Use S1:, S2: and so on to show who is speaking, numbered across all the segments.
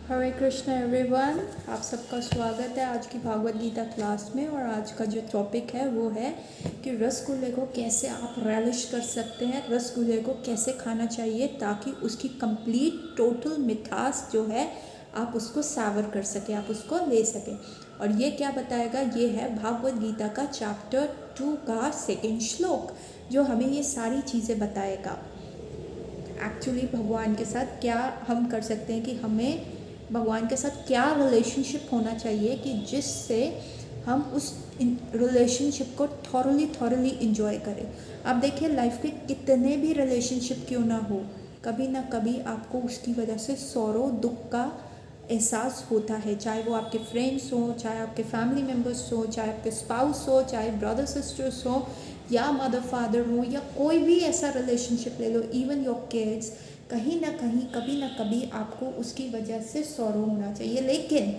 S1: हरे Krishna everyone, आप सबका स्वागत है आज की भागवत गीता क्लास में। और आज का जो टॉपिक है वो है कि रसगुल्ले को कैसे आप relish कर सकते हैं, रसगुल्ले को कैसे खाना चाहिए ताकि उसकी कंप्लीट टोटल मिठास जो है आप उसको सावर कर सकें, आप उसको ले सकें। और ये क्या बताएगा, ये है भागवत गीता का चैप्टर 2 का सेकेंड श्लोक जो हमें ये सारी चीज़ें बताएगा। एक्चुअली भगवान के साथ क्या हम कर सकते हैं, कि हमें भगवान के साथ क्या रिलेशनशिप होना चाहिए कि जिससे हम उस रिलेशनशिप को थॉरली इंजॉय करें। आप देखिए लाइफ के कितने भी रिलेशनशिप क्यों ना हो, कभी ना कभी आपको उसकी वजह से सौरों दुख का एहसास होता है, चाहे वो आपके फ्रेंड्स हो, चाहे आपके फैमिली मेम्बर्स हो, चाहे आपके स्पाउस हो, चाहे ब्रदर सिस्टर्स हो, या मदर फादर हो, या कोई भी ऐसा रिलेशनशिप ले लो, इवन योर किड्स, कहीं ना कहीं कभी ना कभी आपको उसकी वजह से सौरो होना चाहिए। लेकिन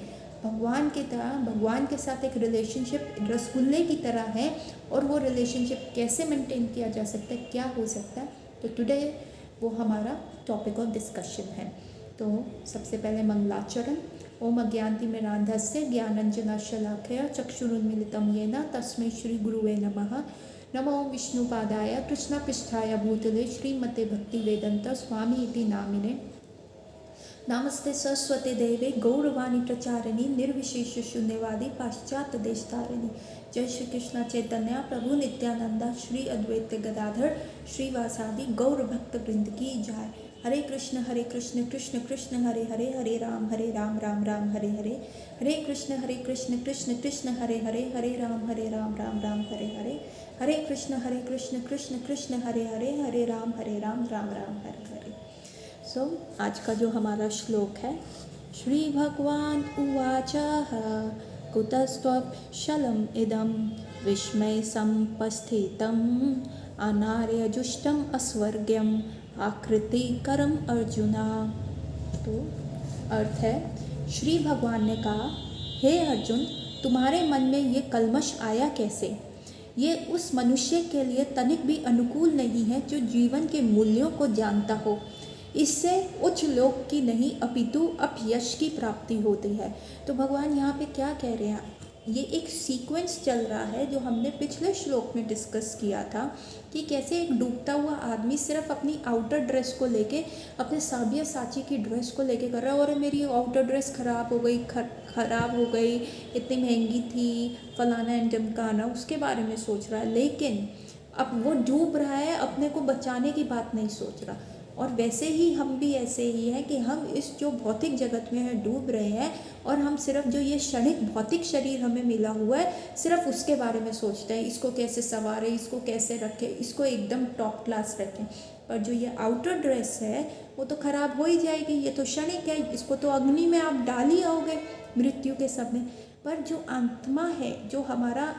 S1: भगवान की तरह, भगवान के साथ एक रिलेशनशिप रसगुल्ले की तरह है, और वो रिलेशनशिप कैसे मेंटेन किया जा सकता है, क्या हो सकता है, तो टुडे वो हमारा टॉपिक ऑफ डिस्कशन है। तो सबसे पहले मंगलाचरण। ओम अज्ञानतिमिरान्धस्य ज्ञानाञ्जनशलाकया चक्षुरुन्मीलितं येन तस्मै श्री गुरुवे नमः। नमो विष्णुपादाय कृष्णपृष्ठाय भूतले श्रीमते भक्तिवेदांत स्वामी इति नामिने। नमस्ते सरस्वती देवे गौरवाणी प्रचारिणी निर्विशेष शून्यवादी पाश्चात्य देशतारिणी। जय श्री कृष्ण चैतन्य प्रभु नित्यानंदा श्री अद्वैत गदाधर श्रीवासादि गौर भक्त वृंद की जय। हरे कृष्ण कृष्ण कृष्ण हरे हरे, हरे राम राम राम हरे हरे, हरे कृष्ण कृष्ण कृष्ण हरे हरे, हरे राम राम हरे हरे, हरे कृष्ण कृष्ण कृष्ण हरे हरे, हरे राम राम हरे हरे। सो आज का जो हमारा श्लोक है, श्री भगवान उवाच कुतस्त्वशलम इदम विस्मय संपस्थितम अनार्यजुष्टम अस्वर्ग्यम आकृतिकरम अर्जुना। तो अर्थ है, श्री भगवान ने कहा, हे अर्जुन, तुम्हारे मन में ये कल्मश आया कैसे? ये उस मनुष्य के लिए तनिक भी अनुकूल नहीं है जो जीवन के मूल्यों को जानता हो। इससे उच्च लोक की नहीं अपितु अपयश की प्राप्ति होती है। तो भगवान यहाँ पे क्या कह रहे हैं, ये एक सीक्वेंस चल रहा है जो हमने पिछले श्लोक में डिस्कस किया था कि कैसे एक डूबता हुआ आदमी सिर्फ अपनी आउटर ड्रेस को लेके, अपने साबिया साची की ड्रेस को लेके कर रहा है, और मेरी आउटर ड्रेस ख़राब हो गई, ख़राब हो गई, इतनी महंगी थी, फलाना एंड ढमकाना, उसके बारे में सोच रहा है। लेकिन अब वो डूब रहा है, अपने को बचाने की बात नहीं सोच रहा। और वैसे ही हम भी ऐसे ही हैं कि हम इस जो भौतिक जगत में है डूब रहे हैं, और हम सिर्फ जो ये क्षणिक भौतिक शरीर हमें मिला हुआ है सिर्फ उसके बारे में सोचते हैं, इसको कैसे संवारें, इसको कैसे रखें, इसको एकदम टॉप क्लास रखें। पर जो ये आउटर ड्रेस है वो तो ख़राब हो ही जाएगी, ये तो क्षणिक है, इसको तो अग्नि में आप डाल ही आओगे मृत्यु के समय। पर जो आत्मा है, जो हमारा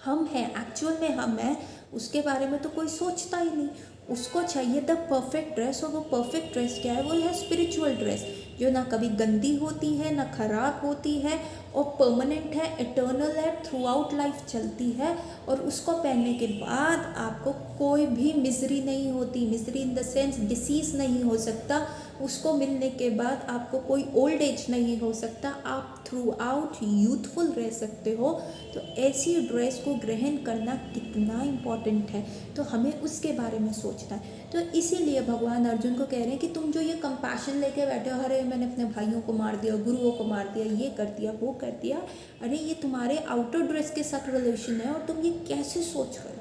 S1: हम है, एक्चुअल में हम है, उसके बारे में तो कोई सोचता ही नहीं। उसको चाहिए द परफेक्ट ड्रेस, और वो परफेक्ट ड्रेस क्या है, वो है स्पिरिचुअल ड्रेस, जो ना कभी गंदी होती है, ना खराब होती है, और परमानेंट है, इटर्नल है, थ्रू आउट लाइफ चलती है। और उसको पहनने के बाद आपको कोई भी मिजरी नहीं होती, misery in the sense disease नहीं हो सकता। उसको मिलने के बाद आपको कोई ओल्ड एज नहीं हो सकता, आप थ्रू आउट यूथफुल रह सकते हो। तो ऐसी ड्रेस को ग्रहण करना कितना इम्पॉर्टेंट है, तो हमें उसके बारे में सोचना है। तो इसीलिए भगवान अर्जुन को कह रहे हैं कि तुम जो ये कंपैशन लेके बैठे हो, अरे मैंने अपने भाइयों को मार दिया, गुरुओं को मार दिया, ये कर दिया, वो कर दिया, अरे ये तुम्हारे आउटर ड्रेस के साथ रिलेशन है, और तुम ये कैसे सोच रहे हो?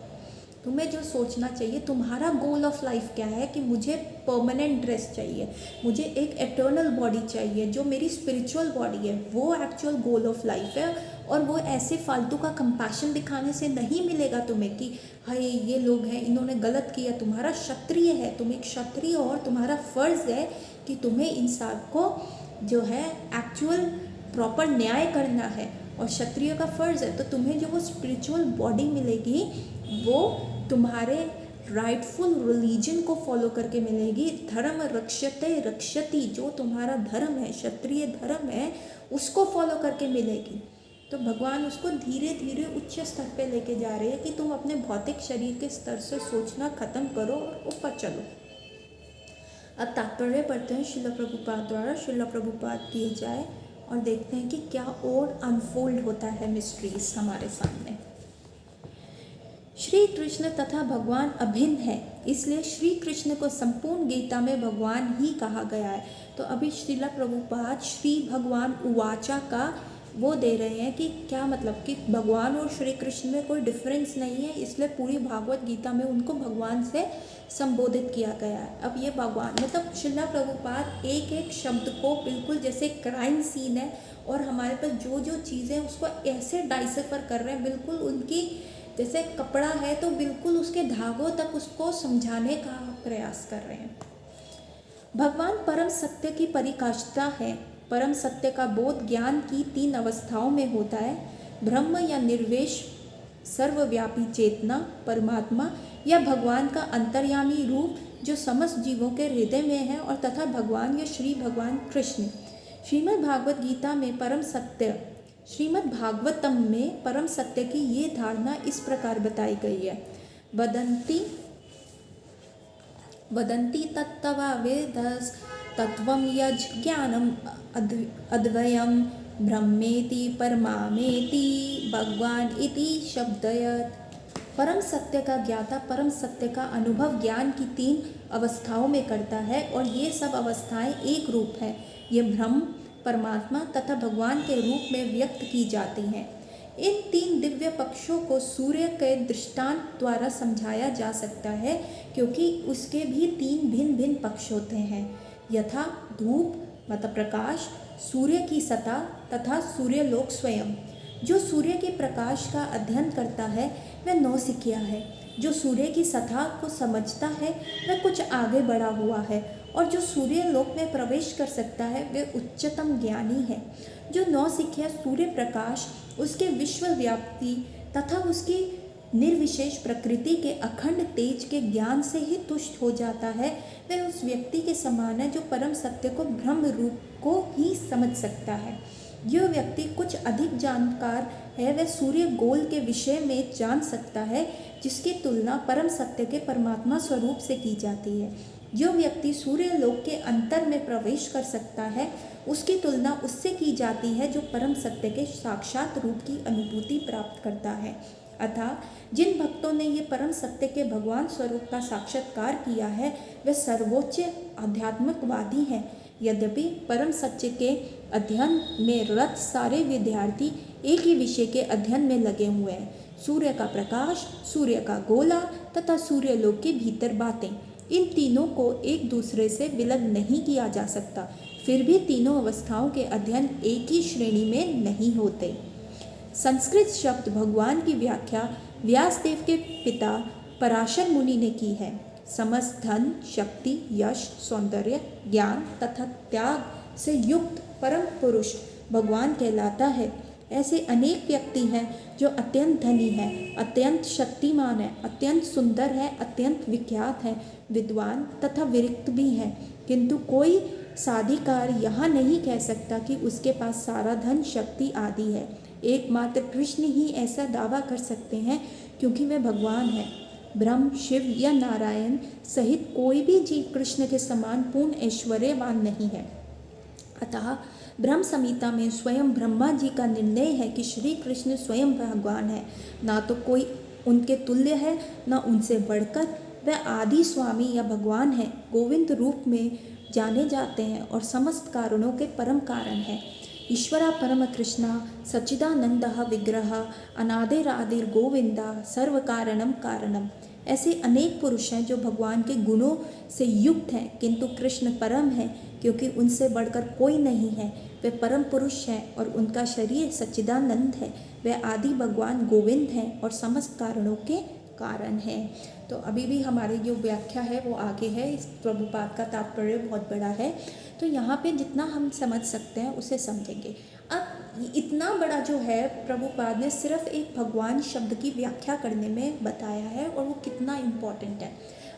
S1: तुम्हें जो सोचना चाहिए, तुम्हारा गोल ऑफ लाइफ क्या है, कि मुझे परमानेंट ड्रेस चाहिए, मुझे एक एटर्नल बॉडी चाहिए, जो मेरी स्पिरिचुअल बॉडी है, वो एक्चुअल गोल ऑफ लाइफ है। और वो ऐसे फालतू का कंपैशन दिखाने से नहीं मिलेगा तुम्हें कि हाय ये लोग हैं, इन्होंने गलत किया। तुम्हारा क्षत्रिय है, तुम एक क्षत्रिय हो, और तुम्हारा फ़र्ज़ है कि तुम्हें इन सबको जो है एक्चुअल प्रॉपर न्याय करना है, और क्षत्रिय का फ़र्ज़ है। तो तुम्हें जो वो स्पिरिचुअल बॉडी मिलेगी वो तुम्हारे राइटफुल रिलीजन को फॉलो करके मिलेगी। धर्म रक्षते रक्षति, जो तुम्हारा धर्म है, क्षत्रिय धर्म है, उसको फॉलो करके मिलेगी। तो भगवान उसको धीरे धीरे उच्च स्तर पे लेके जा रहे हैं कि तुम अपने भौतिक शरीर के स्तर से सोचना ख़त्म करो और ऊपर चलो। अब तात्पर्य पढ़ते हैं श्रील प्रभुपाद द्वारा, श्रील प्रभुपाद किए जाए और देखते हैं कि क्या और अनफोल्ड होता है मिस्ट्रीज हमारे सामने। श्री कृष्ण तथा भगवान अभिन्न है, इसलिए श्री कृष्ण को संपूर्ण गीता में भगवान ही कहा गया है। तो अभी श्रील प्रभुपाद श्री भगवान उवाचा का वो दे रहे हैं कि क्या मतलब कि भगवान और श्री कृष्ण में कोई डिफरेंस नहीं है, इसलिए पूरी भागवत गीता में उनको भगवान से संबोधित किया गया है। अब ये भगवान मतलब श्रील प्रभुपाद एक एक शब्द को बिल्कुल जैसे क्राइम सीन है और हमारे पास जो जो चीज़ें उसको ऐसे डाइसेफर कर रहे हैं, बिल्कुल उनकी जैसे कपड़ा है तो बिल्कुल उसके धागों तक उसको समझाने का प्रयास कर रहे हैं। भगवान परम सत्य की परिकाष्ठा है। परम सत्य का बोध ज्ञान की 3 अवस्थाओं में होता है, ब्रह्म या निर्वेश, सर्वव्यापी चेतना, परमात्मा या भगवान का अंतर्यामी रूप जो समस्त जीवों के हृदय में है, और तथा भगवान या श्री भगवान कृष्ण। श्रीमद् भागवत गीता में परम सत्य, श्रीमद् भागवतम में परम सत्य की ये धारणा इस प्रकार बताई गई है। वदन्ति तत्तवा वेदस तत्वं यज् ज्ञानम अद्वयं ब्रह्मेति परमामेति भगवान इति शब्दयत्। परम सत्य का ज्ञाता परम सत्य का अनुभव ज्ञान की 3 अवस्थाओं में करता है, और ये सब अवस्थाएं एक रूप है। ये ब्रह्म, परमात्मा तथा भगवान के रूप में व्यक्त की जाती हैं। इन 3 दिव्य पक्षों को सूर्य के दृष्टांत द्वारा समझाया जा सकता है, क्योंकि उसके भी 3 भिन्न भिन्न पक्ष होते हैं, यथा धूप मतलब प्रकाश, सूर्य की सतह तथा सूर्यलोक स्वयं। जो सूर्य के प्रकाश का अध्ययन करता है वह नौसिखिया है, जो सूर्य की सतह को समझता है वह कुछ आगे बढ़ा हुआ है, और जो सूर्यलोक में प्रवेश कर सकता है वह उच्चतम ज्ञानी है। जो नौसिखिया सूर्य प्रकाश, उसके विश्व व्याप्ति तथा उसकी निर्विशेष प्रकृति के अखंड तेज के ज्ञान से ही तुष्ट हो जाता है, वह उस व्यक्ति के समान है जो परम सत्य को ब्रह्म रूप को ही समझ सकता है। जो व्यक्ति कुछ अधिक जानकार है वह सूर्य गोल के विषय में जान सकता है, जिसकी तुलना परम सत्य के परमात्मा स्वरूप से की जाती है। जो व्यक्ति सूर्य लोक के अंतर में प्रवेश कर सकता है, उसकी तुलना उससे की जाती है जो परम सत्य के साक्षात रूप की अनुभूति प्राप्त करता है। अतः जिन भक्तों ने ये परम सत्य के भगवान स्वरूप का साक्षात्कार किया है वे सर्वोच्च आध्यात्मिकवादी हैं। यद्यपि परम सत्य के अध्ययन में रत सारे विद्यार्थी एक ही विषय के अध्ययन में लगे हुए हैं, सूर्य का प्रकाश, सूर्य का गोला तथा सूर्यलोक के भीतर बातें। इन तीनों को एक दूसरे से विलग नहीं किया जा सकता, फिर भी तीनों अवस्थाओं के अध्ययन एक ही श्रेणी में नहीं होते। संस्कृत शब्द भगवान की व्याख्या व्यासदेव के पिता पराशर मुनि ने की है। समस्त धन, शक्ति, यश, सौंदर्य, ज्ञान तथा त्याग से युक्त परम पुरुष भगवान कहलाता है। ऐसे अनेक व्यक्ति हैं जो अत्यंत धनी हैं, अत्यंत शक्तिमान हैं, अत्यंत सुंदर हैं, अत्यंत विख्यात हैं, विद्वान तथा विरक्त भी हैं, किंतु कोई साधिकार यहाँ नहीं कह सकता कि उसके पास सारा धन, शक्ति आदि है। एकमात्र कृष्ण ही ऐसा दावा कर सकते हैं, क्योंकि वे भगवान हैं। ब्रह्म, शिव या नारायण सहित कोई भी जीव कृष्ण के समान पूर्ण ऐश्वर्यवान नहीं है। अतः ब्रह्म संहिता में स्वयं ब्रह्मा जी का निर्णय है कि श्री कृष्ण स्वयं भगवान है, ना तो कोई उनके तुल्य है न उनसे बढ़कर। वह आदि स्वामी या भगवान है, गोविंद रूप में जाने जाते हैं और समस्त कारणों के परम कारण हैं। ईश्वरा परम कृष्णा सच्चिदानंदः विग्रह अनादिरादिर गोविंदा सर्व कारणम कारणम। ऐसे अनेक पुरुष हैं जो भगवान के गुणों से युक्त हैं, किंतु कृष्ण परम है, क्योंकि उनसे बढ़कर कोई नहीं है। वे परम पुरुष हैं और उनका शरीर सच्चिदानंद है। वे आदि भगवान गोविंद हैं और समस्त कारणों के कारण है। तो अभी भी हमारी जो व्याख्या है वो आगे है। इस प्रभुपाद का तात्पर्य बहुत बड़ा है, तो यहाँ पे जितना हम समझ सकते हैं उसे समझेंगे। अब इतना बड़ा जो है प्रभुपाद ने सिर्फ एक भगवान शब्द की व्याख्या करने में बताया है, और वो कितना इम्पोर्टेंट है।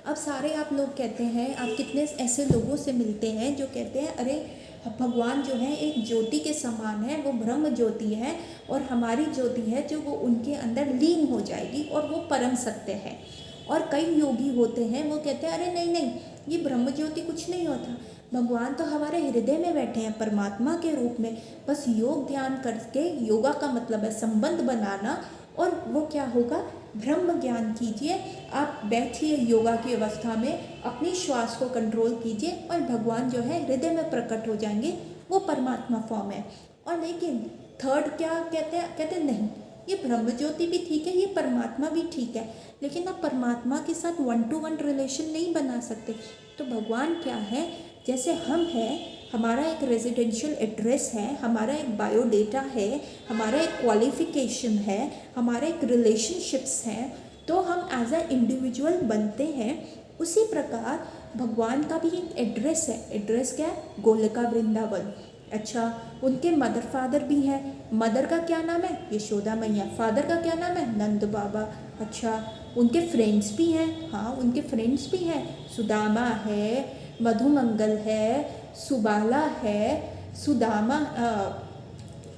S1: अब सारे आप लोग कहते हैं, आप कितने ऐसे लोगों से मिलते हैं जो कहते हैं अरे भगवान जो है एक ज्योति के समान है, वो ब्रह्म ज्योति है, और हमारी ज्योति है जो वो उनके अंदर लीन हो जाएगी और वो परम सत्य है। और कई योगी होते हैं वो कहते हैं अरे नहीं नहीं, ये ब्रह्म ज्योति कुछ नहीं होता। भगवान तो हमारे हृदय में बैठे हैं परमात्मा के रूप में। बस योग ध्यान करके, योगा का मतलब है संबंध बनाना, और वो क्या होगा, ब्रह्म ज्ञान कीजिए। आप बैठिए योगा की अवस्था में, अपनी श्वास को कंट्रोल कीजिए और भगवान जो है हृदय में प्रकट हो जाएंगे। वो परमात्मा फॉर्म है। और लेकिन थर्ड क्या कहते हैं, कहते हैं नहीं, ये ब्रह्म ज्योति भी ठीक है, ये परमात्मा भी ठीक है, लेकिन आप परमात्मा के साथ 1 to 1 रिलेशन नहीं बना सकते। तो भगवान क्या है, जैसे हम हैं, हमारा एक रेजिडेंशियल एड्रेस है, हमारा एक बायोडेटा है, हमारा एक क्वालिफिकेशन है, हमारे एक रिलेशनशिप्स हैं, तो हम एज अ इंडिविजुअल बनते हैं। उसी प्रकार भगवान का भी एक एड्रेस है। एड्रेस क्या है, गोलका वृंदावन। अच्छा, उनके मदर फादर भी हैं। मदर का क्या नाम है, यशोदा मैया। फादर का क्या नाम है, नंद बाबा। अच्छा, उनके फ्रेंड्स भी हैं, हाँ उनके फ्रेंड्स भी हैं, सुदामा है, मधुमंगल है, सुबाला है, सुदामा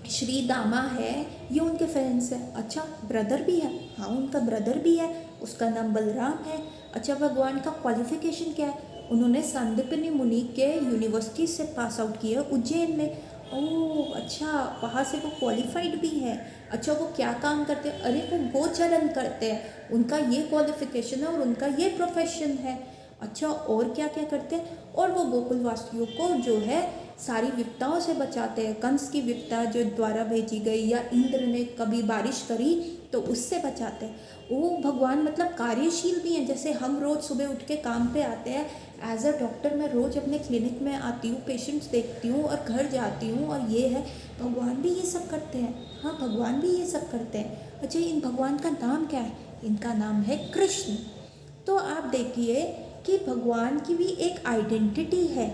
S1: श्रीदामा है, ये उनके फ्रेंड्स हैं। अच्छा, ब्रदर भी है, हाँ उनका ब्रदर भी है, उसका नाम बलराम है। अच्छा, भगवान का क्वालिफिकेशन क्या है, उन्होंने सांदीपनि मुनि के यूनिवर्सिटी से पास आउट किया उज्जैन में। ओह अच्छा, वहाँ से वो क्वालिफाइड भी है। अच्छा, वो क्या काम करते हैं, अरे वो गोचरण करते हैं, उनका ये क्वालिफिकेशन है और उनका ये प्रोफेशन है। अच्छा, और क्या क्या करते हैं, और वो गोकुलवासियों को जो है सारी विपदाओं से बचाते हैं। कंस की विपदा जो द्वारा भेजी गई, या इंद्र ने कभी बारिश करी तो उससे बचाते हैं। वो भगवान मतलब कार्यशील भी हैं। जैसे हम रोज़ सुबह उठ के काम पे आते हैं, एज अ डॉक्टर मैं रोज़ अपने क्लिनिक में आती हूँ, पेशेंट्स देखती हूँ और घर जाती हूँ, और ये है, भगवान भी ये सब करते हैं। हाँ, भगवान भी ये सब करते हैं। अच्छा, इन भगवान का नाम क्या है, इनका नाम है कृष्ण। तो आप देखिए कि भगवान की भी एक आइडेंटिटी है।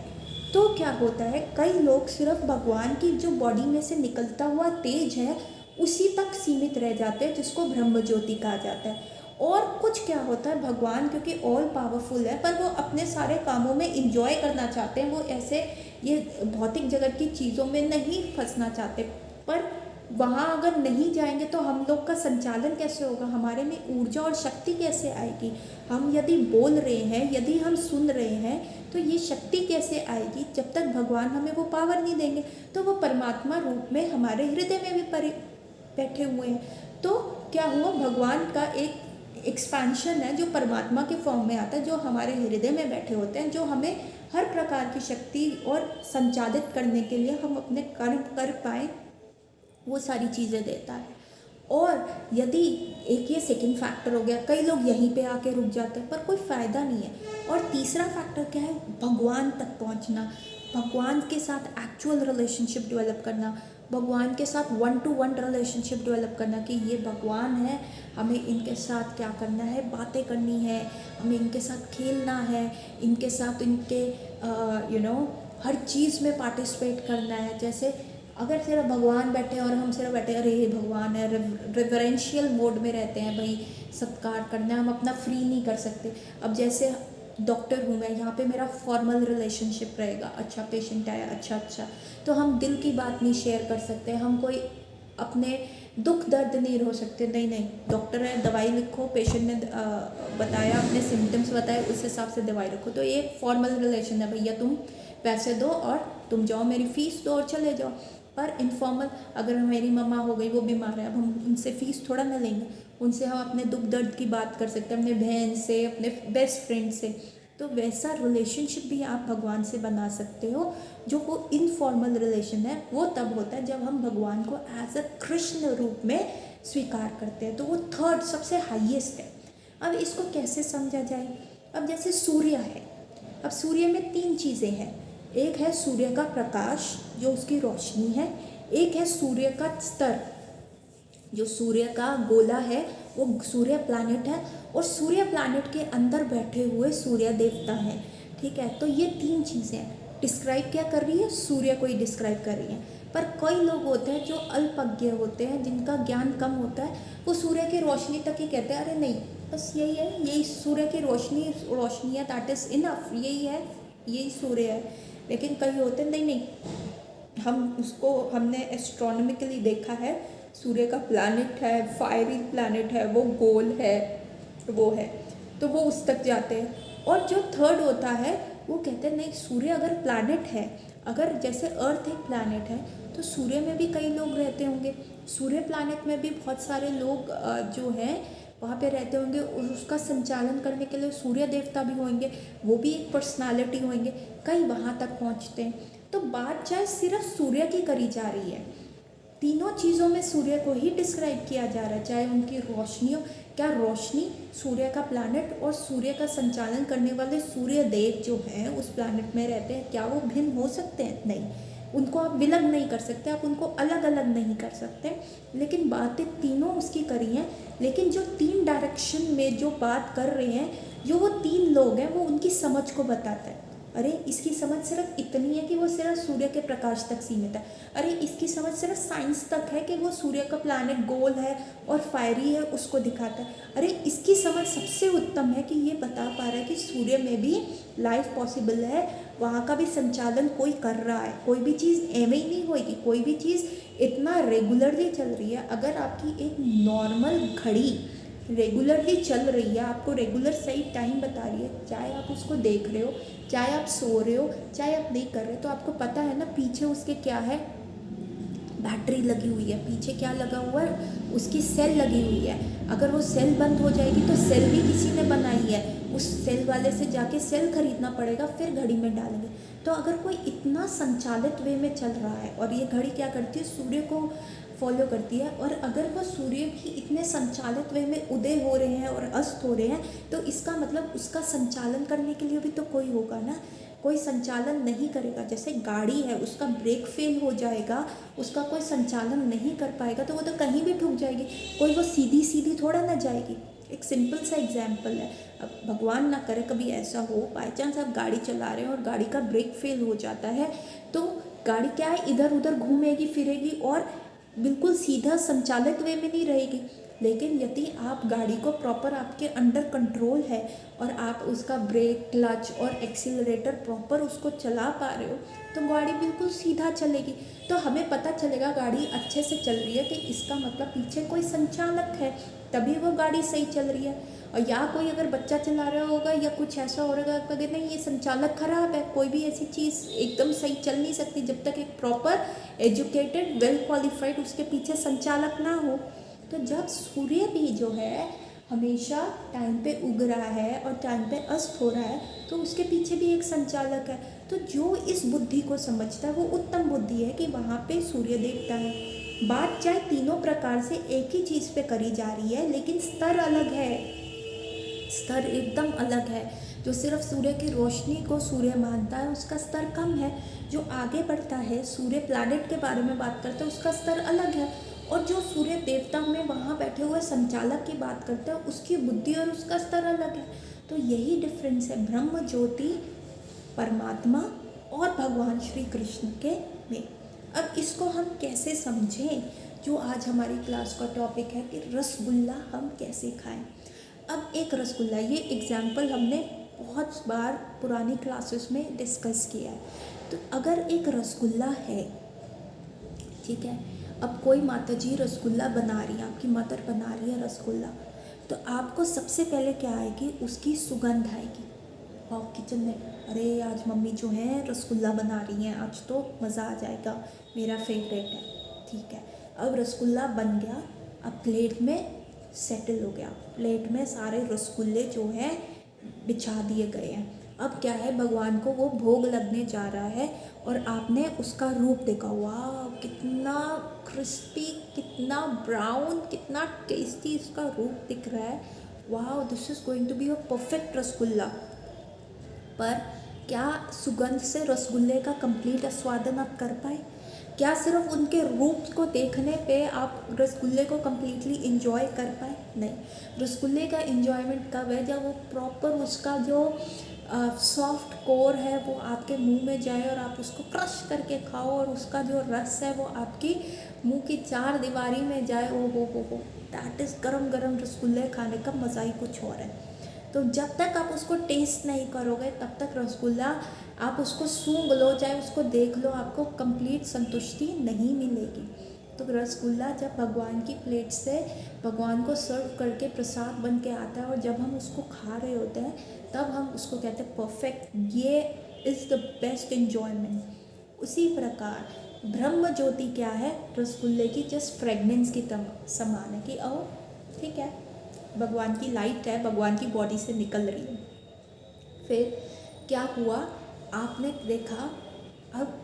S1: तो क्या होता है, कई लोग सिर्फ भगवान की जो बॉडी में से निकलता हुआ तेज है उसी तक सीमित रह जाते हैं, जिसको ब्रह्म ज्योति कहा जाता है। और कुछ क्या होता है, भगवान क्योंकि ऑल पावरफुल है, पर वो अपने सारे कामों में इंजॉय करना चाहते हैं, वो ऐसे ये भौतिक जगत की चीज़ों में नहीं फंसना चाहते। पर वहाँ अगर नहीं जाएंगे तो हम लोग का संचालन कैसे होगा, हमारे में ऊर्जा और शक्ति कैसे आएगी। हम यदि बोल रहे हैं, यदि हम सुन रहे हैं, तो ये शक्ति कैसे आएगी, जब तक भगवान हमें वो पावर नहीं देंगे। तो वो परमात्मा रूप में हमारे हृदय में भी बैठे हुए हैं। तो क्या हुआ, भगवान का एक एक्सपेंशन है जो परमात्मा के फॉर्म में आता है, जो हमारे हृदय में बैठे होते हैं, जो हमें हर प्रकार की शक्ति और संचालित करने के लिए हम अपने कर्म कर पाए, वो सारी चीज़ें देता है। और यदि एक ये सेकंड फैक्टर हो गया, कई लोग यहीं पे आके रुक जाते हैं, पर कोई फ़ायदा नहीं है। और तीसरा फैक्टर क्या है, भगवान तक पहुंचना, भगवान के साथ एक्चुअल रिलेशनशिप डेवलप करना, भगवान के साथ 1 to 1 रिलेशनशिप डेवलप करना, कि ये भगवान है, हमें इनके साथ क्या करना है, बातें करनी है, हमें इनके साथ खेलना है, इनके साथ इनके हर चीज़ में पार्टिसिपेट करना है। जैसे अगर सिर्फ भगवान बैठे और हम सिर्फ बैठे, अरे ये भगवान है, रेवरेंशियल मोड में रहते हैं, भाई सत्कार करना है, हम अपना फ्री नहीं कर सकते। अब जैसे डॉक्टर हूँ मैं, यहाँ पे मेरा फॉर्मल रिलेशनशिप रहेगा, अच्छा पेशेंट आया, अच्छा, तो हम दिल की बात नहीं शेयर कर सकते, हम कोई अपने दुख दर्द नहीं रो सकते। नहीं, डॉक्टर है, दवाई लिखो, पेशेंट ने बताया, अपने सिम्टम्स बताए, उस हिसाब से दवाई रखो। तो ये एक फॉर्मल रिलेशन है, भैया तुम पैसे दो और तुम जाओ, मेरी फ़ीस दो और चले जाओ। पर इनफॉर्मल, अगर मेरी मम्मा हो गई, वो बीमार है, अब हम उनसे फ़ीस थोड़ा ना लेंगे, उनसे हम अपने दुख दर्द की बात कर सकते हैं, अपने बहन से, अपने बेस्ट फ्रेंड से। तो वैसा रिलेशनशिप भी आप भगवान से बना सकते हो। जो वो इनफॉर्मल रिलेशन है, वो तब होता है जब हम भगवान को एज अ कृष्ण रूप में स्वीकार करते हैं। तो वो थर्ड सबसे हाईएस्ट है। अब इसको कैसे समझा जाए, अब जैसे सूर्य है, अब सूर्य में 3 चीज़ें हैं। एक है सूर्य का प्रकाश, जो उसकी रोशनी है। एक है सूर्य का स्तर, जो सूर्य का गोला है वो सूर्य प्लैनेट है, और सूर्य प्लैनेट के अंदर बैठे हुए सूर्य देवता हैं। ठीक है, तो ये 3 चीज़ें डिस्क्राइब क्या कर रही है, सूर्य को ही डिस्क्राइब कर रही है। पर कई लोग होते हैं जो अल्पज्ञ होते हैं, जिनका ज्ञान कम होता है, वो सूर्य की रोशनी तक ही कहते हैं, अरे नहीं बस यही है, यही सूर्य की रोशनी है, दैट इज़ इनफ, यही है, यही सूर्य है। लेकिन कई होते हैं नहीं, हमने एस्ट्रोनॉमिकली देखा है, सूर्य का प्लैनेट है, फायरी प्लैनेट है, वो गोल है, वो है, तो वो उस तक जाते हैं। और जो थर्ड होता है वो कहते हैं नहीं, सूर्य अगर प्लैनेट है, अगर जैसे अर्थ एक प्लैनेट है तो सूर्य में भी कई लोग रहते होंगे, सूर्य प्लैनेट में भी बहुत सारे लोग जो हैं वहाँ पे रहते होंगे, और उसका संचालन करने के लिए सूर्य देवता भी होंगे, वो भी एक पर्सनालिटी होंगे, कई वहाँ तक पहुँचते हैं। तो बात चाहे सिर्फ सूर्य की करी जा रही है, तीनों चीज़ों में सूर्य को ही डिस्क्राइब किया जा रहा है, चाहे उनकी रोशनी हो, क्या रोशनी सूर्य का प्लैनेट और सूर्य का संचालन करने वाले सूर्य देव जो हैं उस प्लैनेट में रहते हैं, क्या वो भिन्न हो सकते हैं? नहीं, उनको आप विलग नहीं कर सकते, आप उनको अलग अलग नहीं कर सकते, लेकिन बातें तीनों उसकी करी हैं। लेकिन जो तीन डायरेक्शन में जो बात कर रहे हैं, जो वो तीन लोग हैं, वो उनकी समझ को बताता है। अरे इसकी समझ सिर्फ इतनी है कि वो सिर्फ सूर्य के प्रकाश तक सीमित है, अरे इसकी समझ सिर्फ साइंस तक है कि वो सूर्य का प्लैनेट गोल है और फायरी है, उसको दिखाता है। अरे इसकी समझ सबसे उत्तम है कि ये बता पा रहा है कि सूर्य में भी लाइफ पॉसिबल है, वहाँ का भी संचालन कोई कर रहा है, कोई भी चीज़ एवं ही नहीं होगी, कोई भी चीज़ इतना रेगुलरली चल रही है। अगर आपकी एक नॉर्मल घड़ी रेगुलरली चल रही है, आपको रेगुलर सही टाइम बता रही है, चाहे आप उसको देख रहे हो, चाहे आप सो रहे हो, चाहे आप नहीं कर रहे, तो आपको पता है ना पीछे उसके क्या है, बैटरी लगी हुई है, पीछे क्या लगा हुआ है, उसकी सेल लगी हुई है। अगर वो सेल बंद हो जाएगी तो सेल भी किसी ने बनाई है, उस सेल वाले से जाके सेल खरीदना पड़ेगा, फिर घड़ी में डालेंगे। तो अगर कोई इतना संचालित वे में चल रहा है, और ये घड़ी क्या करती है, सूर्य को फॉलो करती है, और अगर वो सूर्य भी इतने संचालित वे में उदय हो रहे हैं और अस्त हो रहे हैं, तो इसका मतलब उसका संचालन करने के लिए भी तो कोई होगा ना, कोई संचालन नहीं करेगा। जैसे गाड़ी है, उसका ब्रेक फेल हो जाएगा, उसका कोई संचालन नहीं कर पाएगा, तो वो तो कहीं भी ठुक जाएगी, कोई वो सीधी सीधी थोड़ा ना जाएगी। एक सिंपल सा एग्जाम्पल है, अब भगवान ना करे कभी ऐसा हो, बाई चांस आप गाड़ी चला रहे हैं और गाड़ी का ब्रेक फेल हो जाता है, तो गाड़ी क्या है, इधर उधर घूमेगी फिरेगी और बिल्कुल सीधा संचालित वे में नहीं रहेगी। लेकिन यदि आप गाड़ी को प्रॉपर आपके अंडर कंट्रोल है और आप उसका ब्रेक, क्लच और एक्सीलरेटर प्रॉपर उसको चला पा रहे हो, तो गाड़ी बिल्कुल सीधा चलेगी। तो हमें पता चलेगा गाड़ी अच्छे से चल रही है कि इसका मतलब पीछे कोई संचालक है, तभी वो गाड़ी सही चल रही है। और या कोई अगर बच्चा चला रहा होगा या कुछ ऐसा हो रहा होगा कि नहीं ये संचालक खराब है, कोई भी ऐसी चीज़ एकदम सही चल नहीं सकती जब तक एक प्रॉपर एजुकेटेड वेल क्वालिफाइड उसके पीछे संचालक ना हो। तो जब सूर्य भी जो है हमेशा टाइम पे उग रहा है और टाइम पे अस्त हो रहा है, तो उसके पीछे भी एक संचालक है। तो जो इस बुद्धि को समझता है वो उत्तम बुद्धि है कि वहाँ पे सूर्य देवता है। बात चाहे तीनों प्रकार से एक ही चीज़ पे करी जा रही है, लेकिन स्तर अलग है, स्तर एकदम अलग है। जो सिर्फ सूर्य की रोशनी को सूर्य मानता है उसका स्तर कम है, जो आगे बढ़ता है सूर्य प्लैनेट के बारे में बात करता है उसका स्तर अलग है, और जो सूर्य देवता में वहाँ बैठे हुए संचालक की बात करता है उसकी बुद्धि और उसका स्तर अलग है। तो यही डिफरेंस है ब्रह्म ज्योति परमात्मा और भगवान श्री कृष्ण के में। अब इसको हम कैसे समझें, जो आज हमारी क्लास का टॉपिक है कि रसगुल्ला हम कैसे खाएं। अब एक रसगुल्ला, ये एग्जाम्पल हमने बहुत बार पुरानी क्लासेस में डिस्कस किया है। तो अगर एक रसगुल्ला है, ठीक है, अब कोई माता जी रसगुल्ला बना रही है, आपकी मदर बना रही है रसगुल्ला, तो आपको सबसे पहले क्या आएगी, उसकी सुगंध आएगी। वाह, किचन में अरे आज मम्मी जो है रसगुल्ला बना रही हैं, आज तो मज़ा आ जाएगा, मेरा फेवरेट है। ठीक है, अब रसगुल्ला बन गया, अब प्लेट में सेटल हो गया, प्लेट में सारे रसगुल्ले जो हैं बिछा दिए गए हैं। अब क्या है, भगवान को वो भोग लगने जा रहा है और आपने उसका रूप देखा, वाह कितना क्रिस्पी, कितना ब्राउन, कितना टेस्टी इसका रूप दिख रहा है, वाह this is going to be a perfect rasgulla. पर क्या सुगंध से रसगुल्ले का कंप्लीट आस्वादन आप कर पाए? क्या सिर्फ उनके रूप को देखने पे आप रसगुल्ले को कम्प्लीटली इंजॉय कर पाए? नहीं, रसगुल्ले का इंजॉयमेंट कब है, जब वो प्रॉपर उसका जो सॉफ्ट कोर है वो आपके मुंह में जाए और आप उसको क्रश करके खाओ और उसका जो रस है वो आपकी मुंह की चार दीवारी में जाए। ओ हो, दैट इज़ गरम गरम रसगुल्ले खाने का मज़ा ही कुछ और है। तो जब तक आप उसको टेस्ट नहीं करोगे तब तक रसगुल्ला, आप उसको सूंघ लो चाहे उसको देख लो, आपको कंप्लीट संतुष्टि नहीं मिलेगी। तो रसगुल्ला जब भगवान की प्लेट से भगवान को सर्व करके प्रसाद बन के आता है और जब हम उसको खा रहे होते हैं तब हम उसको कहते हैं परफेक्ट, ये इज़ द बेस्ट इन्जॉयमेंट। उसी प्रकार ब्रह्म ज्योति क्या है, रसगुल्ले की जस्ट फ्रेगनेंस की समान है कि ठीक है, भगवान की लाइट है, भगवान की बॉडी से निकल रही है। फिर क्या हुआ, आपने देखा, अब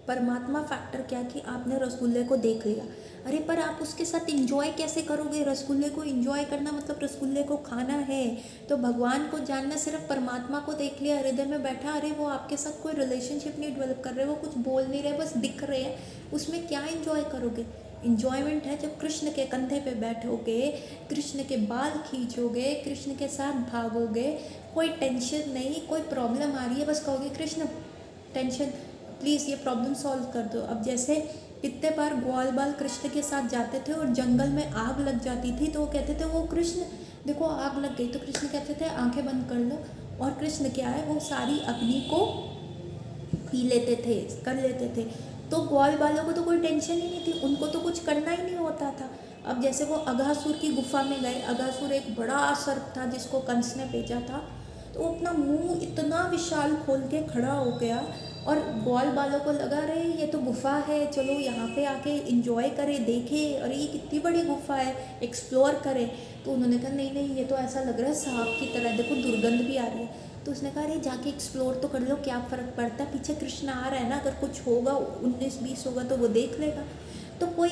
S1: परमात्मा फैक्टर क्या कि आपने रसगुल्ले को देख लिया, अरे पर आप उसके साथ इंजॉय कैसे करोगे? रसगुल्ले को इंजॉय करना मतलब रसगुल्ले को खाना है। तो भगवान को जानना, सिर्फ परमात्मा को देख लिया, हृदय में बैठा, अरे वो आपके साथ कोई रिलेशनशिप नहीं डेवलप कर रहे, वो कुछ बोल नहीं रहे, बस दिख रहे हैं, उसमें क्या इंजॉय करोगे? इंजॉयमेंट है जब कृष्ण के कंधे पे बैठोगे, कृष्ण के बाल खींचोगे, कृष्ण के साथ भागोगे, कोई टेंशन नहीं, कोई प्रॉब्लम आ रही है बस कहोगे कृष्ण टेंशन प्लीज़ ये प्रॉब्लम सॉल्व कर दो। अब जैसे कितने बार ग्वाल बाल कृष्ण के साथ जाते थे और जंगल में आग लग जाती थी तो वो कहते थे वो कृष्ण देखो आग लग गई, तो कृष्ण कहते थे आंखें बंद कर लो, और कृष्ण क्या है वो सारी अग्नि को पी लेते थे, कर लेते थे। तो ग्वाल बालों को तो कोई टेंशन ही नहीं थी, उनको तो कुछ करना ही नहीं होता था। अब जैसे वो अघासुर की गुफा में गए, अघासुर एक बड़ा सर्प था जिसको कंस ने भेजा था, तो वो अपना मुंह इतना विशाल खोल के खड़ा हो गया और ग्वाल बालों को लगा रहे ये तो गुफा है, चलो यहाँ पे आके इंजॉय करें, देखें, अरे ये कितनी बड़ी गुफा है, एक्सप्लोर करें। तो उन्होंने कहा नहीं नहीं ये तो ऐसा लग रहा है सांप की तरह, देखो दुर्गंध भी आ रही है। तो उसने कहा अरे जाके एक्सप्लोर तो कर लो, क्या फ़र्क पड़ता है, पीछे कृष्ण आ रहा है ना, अगर कुछ होगा 19-20 होगा तो वो देख लेगा। तो कोई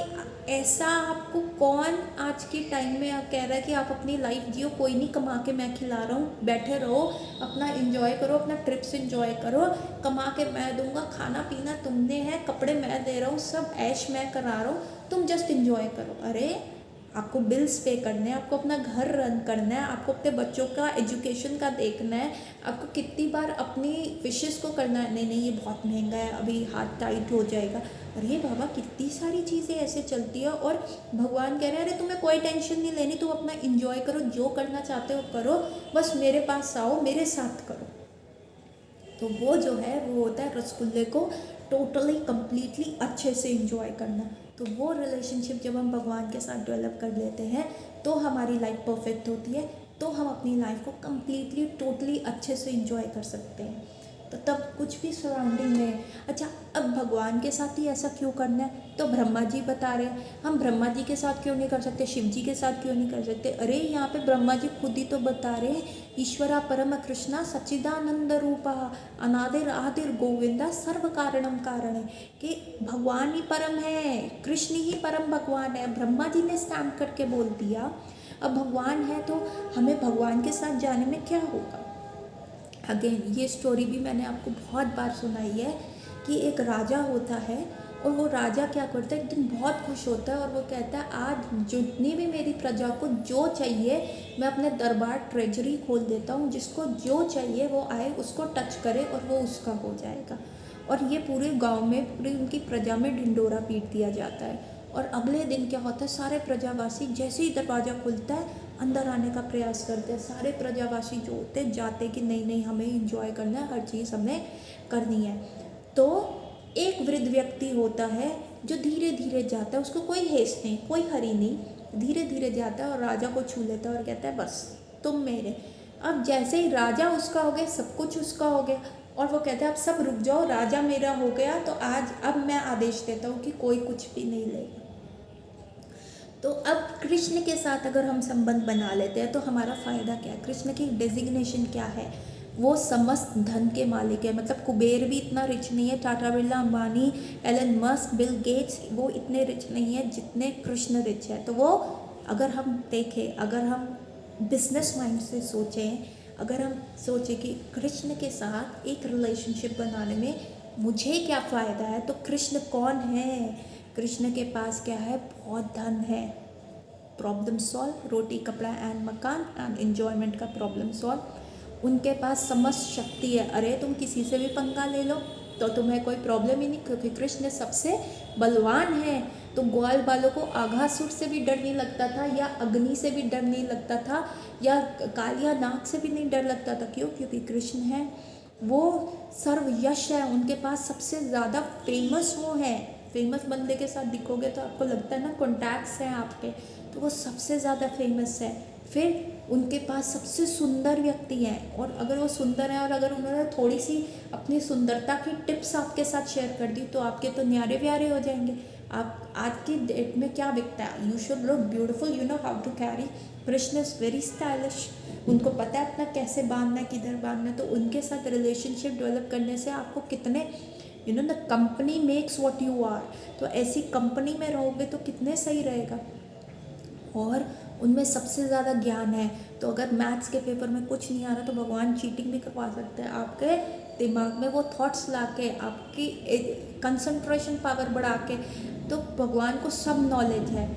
S1: ऐसा आपको कौन आज के टाइम में आप कह रहा है कि आप अपनी लाइफ जियो, कोई नहीं, कमा के मैं खिला रहा हूँ, बैठे रहो, अपना एंजॉय करो, अपना ट्रिप्स एंजॉय करो, कमा के मैं दूंगा, खाना पीना तुमने है, कपड़े मैं दे रहा हूँ, सब ऐश मैं करा रहा हूँ, तुम जस्ट एंजॉय करो। अरे आपको बिल्स पे करने हैं, आपको अपना घर रन करना है, आपको अपने बच्चों का एजुकेशन का देखना है, आपको कितनी बार अपनी विशेस को करना है, नहीं नहीं ये बहुत महंगा है, अभी हाथ टाइट हो जाएगा। अरे बाबा कितनी सारी चीज़ें ऐसे चलती है और भगवान कह रहे हैं अरे तुम्हें कोई टेंशन नहीं लेनी, तुम अपना इंजॉय करो, जो करना चाहते हो करो, बस मेरे पास आओ, मेरे साथ करो। तो वो जो है वो होता है रसगुल्ले को टोटली कम्प्लीटली अच्छे से इंजॉय करना। तो वो रिलेशनशिप जब हम भगवान के साथ डेवलप कर लेते हैं तो हमारी लाइफ परफेक्ट होती है, तो हम अपनी लाइफ को कम्प्लीटली टोटली अच्छे से इंजॉय कर सकते हैं। तो तब कुछ भी सराउंडिंग में, अच्छा अब भगवान के साथ ही ऐसा क्यों करना है, तो ब्रह्मा जी बता रहे हैं, हम ब्रह्मा जी के साथ क्यों नहीं कर सकते, शिव जी के साथ क्यों नहीं कर सकते? अरे यहाँ पे ब्रह्मा जी खुद ही तो बता रहे हैं, ईश्वरा परम कृष्णा सच्चिदानंद रूपा अनादिर आदिर गोविंदा सर्व कारणम कारण, कि भगवान ही परम है, कृष्ण ही परम भगवान है। ब्रह्मा जी ने स्टैम्प करके बोल दिया। अब भगवान है तो हमें भगवान के साथ जाने में क्या होगा? अगेन ये स्टोरी भी मैंने आपको बहुत बार सुनाई है कि एक राजा होता है और वो राजा क्या करता है, एक दिन बहुत खुश होता है और वो कहता है आज जितनी भी मेरी प्रजा को जो चाहिए मैं अपने दरबार ट्रेजरी खोल देता हूँ, जिसको जो चाहिए वो आए, उसको टच करे और वो उसका हो जाएगा। और ये पूरे गांव में, पूरी उनकी प्रजा में ढिंडोरा पीट दिया जाता है। और अगले दिन क्या होता है, सारे प्रजावासी जैसे ही दरवाज़ा खुलता है अंदर आने का प्रयास करते हैं, सारे प्रजावासी जो होते हैं जाते कि नहीं नहीं हमें इंजॉय करना है, हर चीज़ हमें करनी है। तो एक वृद्ध व्यक्ति होता है जो धीरे धीरे जाता है, उसको कोई हेस्ट नहीं, कोई हरी नहीं, धीरे धीरे जाता है और राजा को छू लेता है और कहता है बस तुम मेरे। अब जैसे ही राजा उसका हो गया, सब कुछ उसका हो गया, और वो कहता है अब सब रुक जाओ, राजा मेरा हो गया तो आज अब मैं आदेश देता हूँ कि कोई कुछ भी नहीं लेगा। तो अब कृष्ण के साथ अगर हम संबंध बना लेते हैं तो हमारा फ़ायदा क्या है? कृष्ण की डेजिग्नेशन क्या है? वो समस्त धन के मालिक है, मतलब कुबेर भी इतना रिच नहीं है, Tata Birla, Ambani, Elon Musk, Bill Gates, वो इतने रिच नहीं है जितने कृष्ण रिच है। तो वो अगर हम देखें, अगर हम बिजनेस माइंड से सोचें, अगर हम सोचें कि कृष्ण के साथ एक रिलेशनशिप बनाने में मुझे क्या फ़ायदा है, तो कृष्ण कौन है? कृष्ण के पास क्या है? बहुत धन है, प्रॉब्लम सॉल्व, रोटी कपड़ा एंड मकान एंड एन्जॉयमेंट का प्रॉब्लम सॉल्व। उनके पास समस्त शक्ति है, अरे तुम किसी से भी पंगा ले लो तो तुम्हें कोई प्रॉब्लम ही नहीं, क्योंकि कृष्ण सबसे बलवान है। तो ग्वाल बालों को आघासुर से भी डर नहीं लगता था, या अग्नि से भी डर नहीं लगता था, या कालिया नाग से भी नहीं डर लगता था। क्यों? क्योंकि कृष्ण है, वो सर्व यश है, उनके पास सबसे ज़्यादा फेमस वो है। फेमस बंदे के साथ दिखोगे तो आपको लगता है ना कॉन्टैक्ट्स हैं आपके, तो वो सबसे ज़्यादा फेमस है। फिर उनके पास सबसे सुंदर व्यक्ति हैं, और अगर वो सुंदर हैं और अगर उन्होंने थोड़ी सी अपनी सुंदरता की टिप्स आपके साथ शेयर कर दी तो आपके तो न्यारे व्यारे हो जाएंगे। आप आज की डेट में क्या बिकता है, you should look beautiful, you know how to carry. Krishna is very stylish, उनको पता है अपना कैसे बांधना है, किधर बांधना है। तो उनके साथ रिलेशनशिप डेवलप करने से आपको कितने the company makes what you are, तो ऐसी कंपनी में रहोगे तो कितने सही रहेगा। और उनमें सबसे ज़्यादा ज्ञान है, तो अगर मैथ्स के पेपर में कुछ नहीं आ रहा तो भगवान चीटिंग भी करवा सकते हैं आपके दिमाग में वो थॉट्स ला के, आपकी कंसंट्रेशन पावर बढ़ा के। तो भगवान को सब नॉलेज है,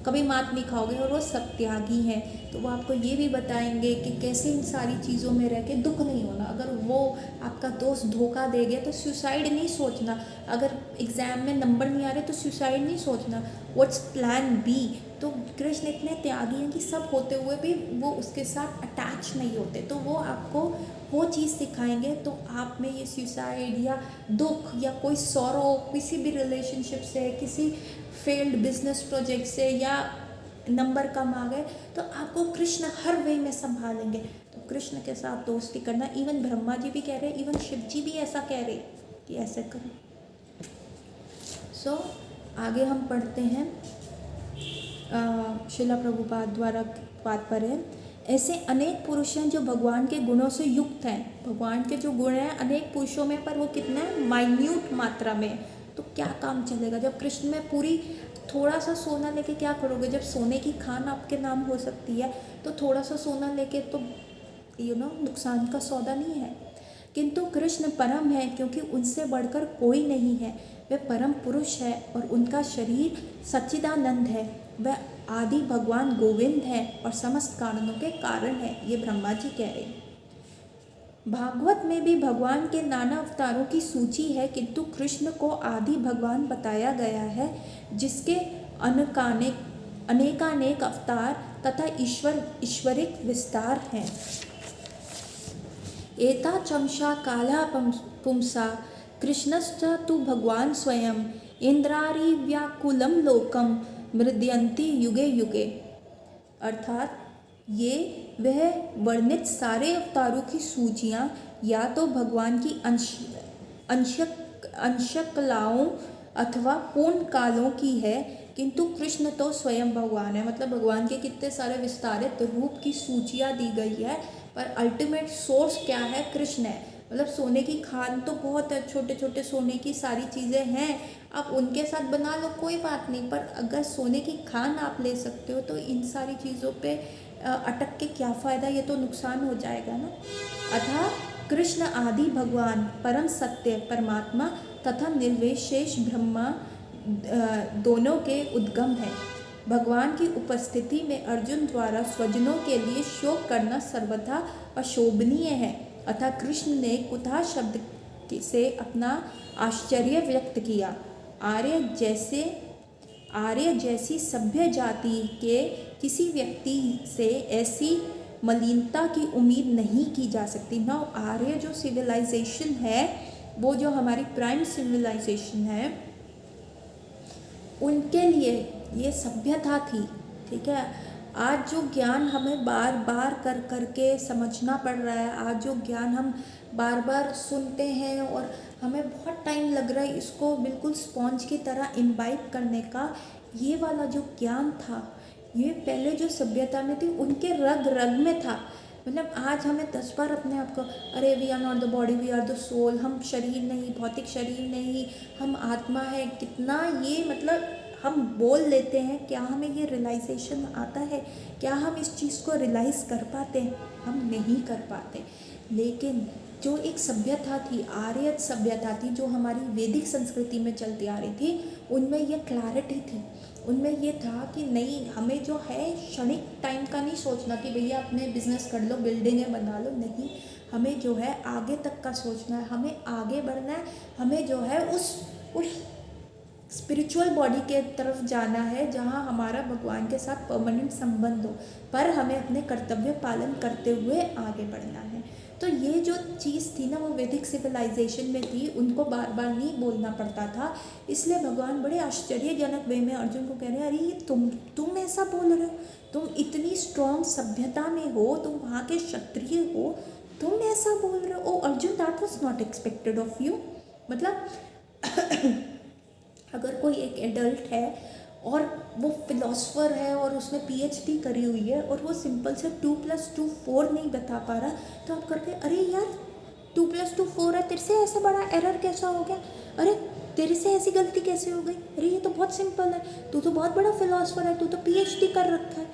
S1: कभी मात नहीं खाओगे, और वो सत्यागी हैं। तो वो आपको ये भी बताएंगे कि कैसे इन सारी चीज़ों में रह के दुख नहीं होना। अगर वो आपका दोस्त धोखा दे गया तो सुसाइड नहीं सोचना, अगर एग्ज़ाम में नंबर नहीं आ रहे तो सुसाइड नहीं सोचना, व्हाट्स प्लान बी। तो कृष्ण इतने त्यागी हैं कि सब होते हुए भी वो उसके साथ अटैच नहीं होते, तो वो आपको वो चीज़ सिखाएंगे। तो आप में ये सुसाइड या दुख या कोई सौरो किसी भी रिलेशनशिप से, किसी फेल्ड बिजनेस प्रोजेक्ट से, या नंबर कम आ गए, तो आपको कृष्ण हर वे में संभालेंगे। तो कृष्ण के साथ दोस्ती करना, इवन ब्रह्मा जी भी कह रहे, इवन शिव जी भी ऐसा कह रहे कि ऐसे करो। सो आगे हम पढ़ते हैं, शिला प्रभुपाद द्वारा बात पर है। ऐसे अनेक पुरुष हैं जो भगवान के गुणों से युक्त हैं। भगवान के जो गुण हैं अनेक पुरुषों में, पर वो कितने माइन्यूट मात्रा में, तो क्या काम चलेगा। जब कृष्ण में पूरी थोड़ा सा सोना लेके क्या करोगे, जब सोने की खान आपके नाम हो सकती है, तो थोड़ा सा सोना लेके तो नुकसान का सौदा नहीं है। किंतु कृष्ण परम है, क्योंकि उनसे बढ़कर कोई नहीं है। वे परम पुरुष है और उनका शरीर सच्चिदानंद है। वह आदि भगवान गोविंद है और समस्त कारणों के कारण है। ये ब्रह्मा जी कह रहे हैं। भागवत में भी भगवान के नाना अवतारों की सूची है, किंतु कृष्ण को आदि भगवान बताया गया है, जिसके अनेकानेक अवतार तथा ईश्वरिक विस्तार हैं। एता चंशा काला पुंसा कृष्णश्च तु भगवान स्वयं इंद्रारी व्याकुलम लोकम मृदयंती युगे युगे। अर्थात ये वह वर्णित सारे अवतारों की सूचियाँ या तो भगवान की अंशकलाओं अथवा पूर्ण कालों की है, किंतु कृष्ण तो स्वयं भगवान है। मतलब भगवान के कितने सारे विस्तारित रूप की सूचियाँ दी गई है, पर अल्टीमेट सोर्स क्या है, कृष्ण है। मतलब सोने की खान तो बहुत है, छोटे छोटे सोने की सारी चीज़ें हैं, आप उनके साथ बना लो कोई बात नहीं, पर अगर सोने की खान आप ले सकते हो तो इन सारी चीज़ों पे अटक के क्या फ़ायदा, ये तो नुकसान हो जाएगा ना। अतः कृष्ण आदि भगवान परम सत्य परमात्मा तथा निर्विशेष ब्रह्मा दोनों के उद्गम है। भगवान की उपस्थिति में अर्जुन द्वारा स्वजनों के लिए शोक करना सर्वथा अशोभनीय है। अतः कृष्ण ने कुतः शब्द से अपना आश्चर्य व्यक्त किया। आर्य जैसी सभ्य जाति के किसी व्यक्ति से ऐसी मलिनता की उम्मीद नहीं की जा सकती। ना आर्य जो सिविलाइजेशन है, वो जो हमारी प्राइम सिविलाइजेशन है, उनके लिए ये सभ्यता थी। ठीक है, आज जो ज्ञान हमें बार बार कर के समझना पड़ रहा है, आज जो ज्ञान हम बार बार सुनते हैं और हमें बहुत टाइम लग रहा है इसको बिल्कुल स्पॉन्ज की तरह इम्बाइब करने का, ये वाला जो ज्ञान था, ये पहले जो सभ्यता में थी उनके रग रग में था। मतलब आज हमें 10 बार अपने आप को, अरे we are not the body we are the soul, हम शरीर नहीं, भौतिक शरीर नहीं, हम आत्मा है, कितना ये मतलब हम बोल लेते हैं। क्या हमें ये रियलाइजेशन आता है, क्या हम इस चीज़ को रियलाइज़ कर पाते हैं? हम नहीं कर पाते। लेकिन जो एक सभ्यता थी, आर्य सभ्यता थी, जो हमारी वैदिक संस्कृति में चलती आ रही थी, उनमें ये क्लैरिटी थी, उनमें ये था कि नहीं, हमें जो है क्षणिक टाइम का नहीं सोचना कि भैया अपने बिजनेस कर लो, बिल्डिंगें बना लो, नहीं, हमें जो है आगे तक का सोचना है, हमें आगे बढ़ना है, हमें जो है उस स्पिरिचुअल बॉडी के तरफ जाना है जहाँ हमारा भगवान के साथ परमानेंट संबंध हो, पर हमें अपने कर्तव्य पालन करते हुए आगे बढ़ना है। तो ये जो चीज़ थी ना वो वैदिक सिविलाइजेशन में थी, उनको बार बार नहीं बोलना पड़ता था, इसलिए भगवान बड़े आश्चर्यजनक वे में अर्जुन को कह रहे हैं, अरे ये तुम ऐसा बोल रहे हो, तुम इतनी स्ट्रॉन्ग सभ्यता में हो, तुम वहाँ के क्षत्रिय हो, तुम ऐसा बोल रहे हो। Oh Arjuna, that was not expected of you. मतलब अगर कोई एक एडल्ट है और वो फिलोसफर है और उसने PhD करी हुई है और वो सिंपल से 2 + 2 4 नहीं बता पा रहा, तो आप करके अरे यार 2 + 2 4 है, तेरे से ऐसा बड़ा एरर कैसा हो गया, अरे तेरे से ऐसी गलती कैसे हो गई, अरे ये तो बहुत सिंपल है, तू तो बहुत बड़ा फिलोसफर है, तू तो PhD कर रखा है,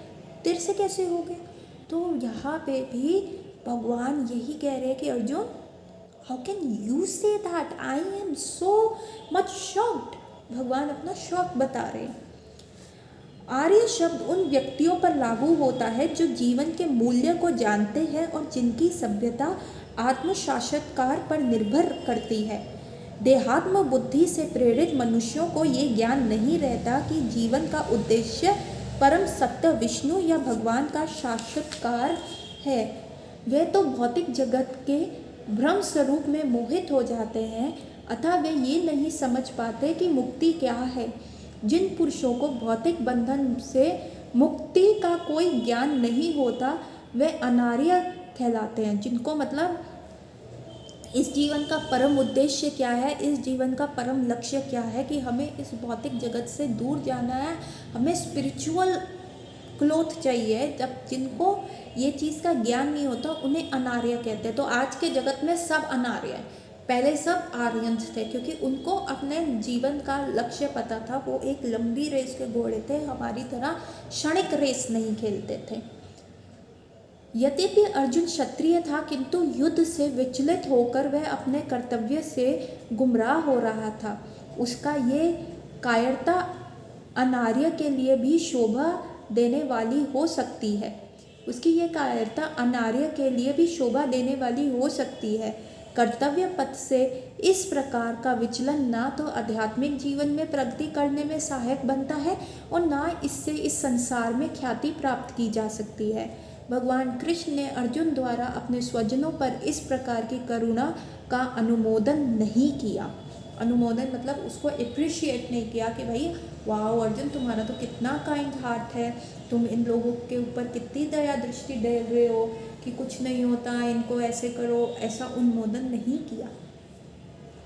S1: तेरे से कैसे हो गया। तो यहाँ पे भी भगवान यही कह रहे हैं कि Arjun, how can you say that, I am so much shocked. भगवान अपना शौक बता रहे हैं। आर्य शब्द उन व्यक्तियों पर लागू होता है जो जीवन के मूल्य को जानते हैं और जिनकी सभ्यता आत्मसाक्षात्कार पर निर्भर करती है। देहात्म बुद्धि से प्रेरित मनुष्यों को ये ज्ञान नहीं रहता कि जीवन का उद्देश्य परम सत्य विष्णु या भगवान का साक्षात्कार है। वे तो भौतिक जगत के भ्रम स्वरूप में मोहित हो जाते हैं, अतः वे ये नहीं समझ पाते कि मुक्ति क्या है। जिन पुरुषों को भौतिक बंधन से मुक्ति का कोई ज्ञान नहीं होता वे अनार्य कहलाते हैं। जिनको मतलब इस जीवन का परम उद्देश्य क्या है, इस जीवन का परम लक्ष्य क्या है कि हमें इस भौतिक जगत से दूर जाना है, हमें स्पिरिचुअल ग्रोथ चाहिए, जब जिनको ये चीज़ का ज्ञान नहीं होता उन्हें अनार्य कहते हैं। तो आज के जगत में सब अनार्य है, पहले सब आर्यंस थे क्योंकि उनको अपने जीवन का लक्ष्य पता था, वो एक लंबी रेस के घोड़े थे, हमारी तरह क्षणिक रेस नहीं खेलते थे। यद्यपि अर्जुन क्षत्रिय था किंतु युद्ध से विचलित होकर वह अपने कर्तव्य से गुमराह हो रहा था। उसका ये कायरता अनार्य के लिए भी शोभा देने वाली हो सकती है। उसकी ये कायरता अनार्य के लिए भी शोभा देने वाली हो सकती है। कर्तव्य पथ से इस प्रकार का विचलन ना तो आध्यात्मिक जीवन में प्रगति करने में सहायक बनता है और ना इससे इस संसार में ख्याति प्राप्त की जा सकती है। भगवान कृष्ण ने अर्जुन द्वारा अपने स्वजनों पर इस प्रकार की करुणा का अनुमोदन नहीं किया। अनुमोदन मतलब उसको अप्रिशिएट नहीं किया कि भाई वाह अर्जुन तुम्हारा तो कितना काइंड हार्ट है, तुम इन लोगों के ऊपर कितनी दया दृष्टि दे रहे हो कि कुछ नहीं होता, इनको ऐसे करो, ऐसा अनुमोदन नहीं किया।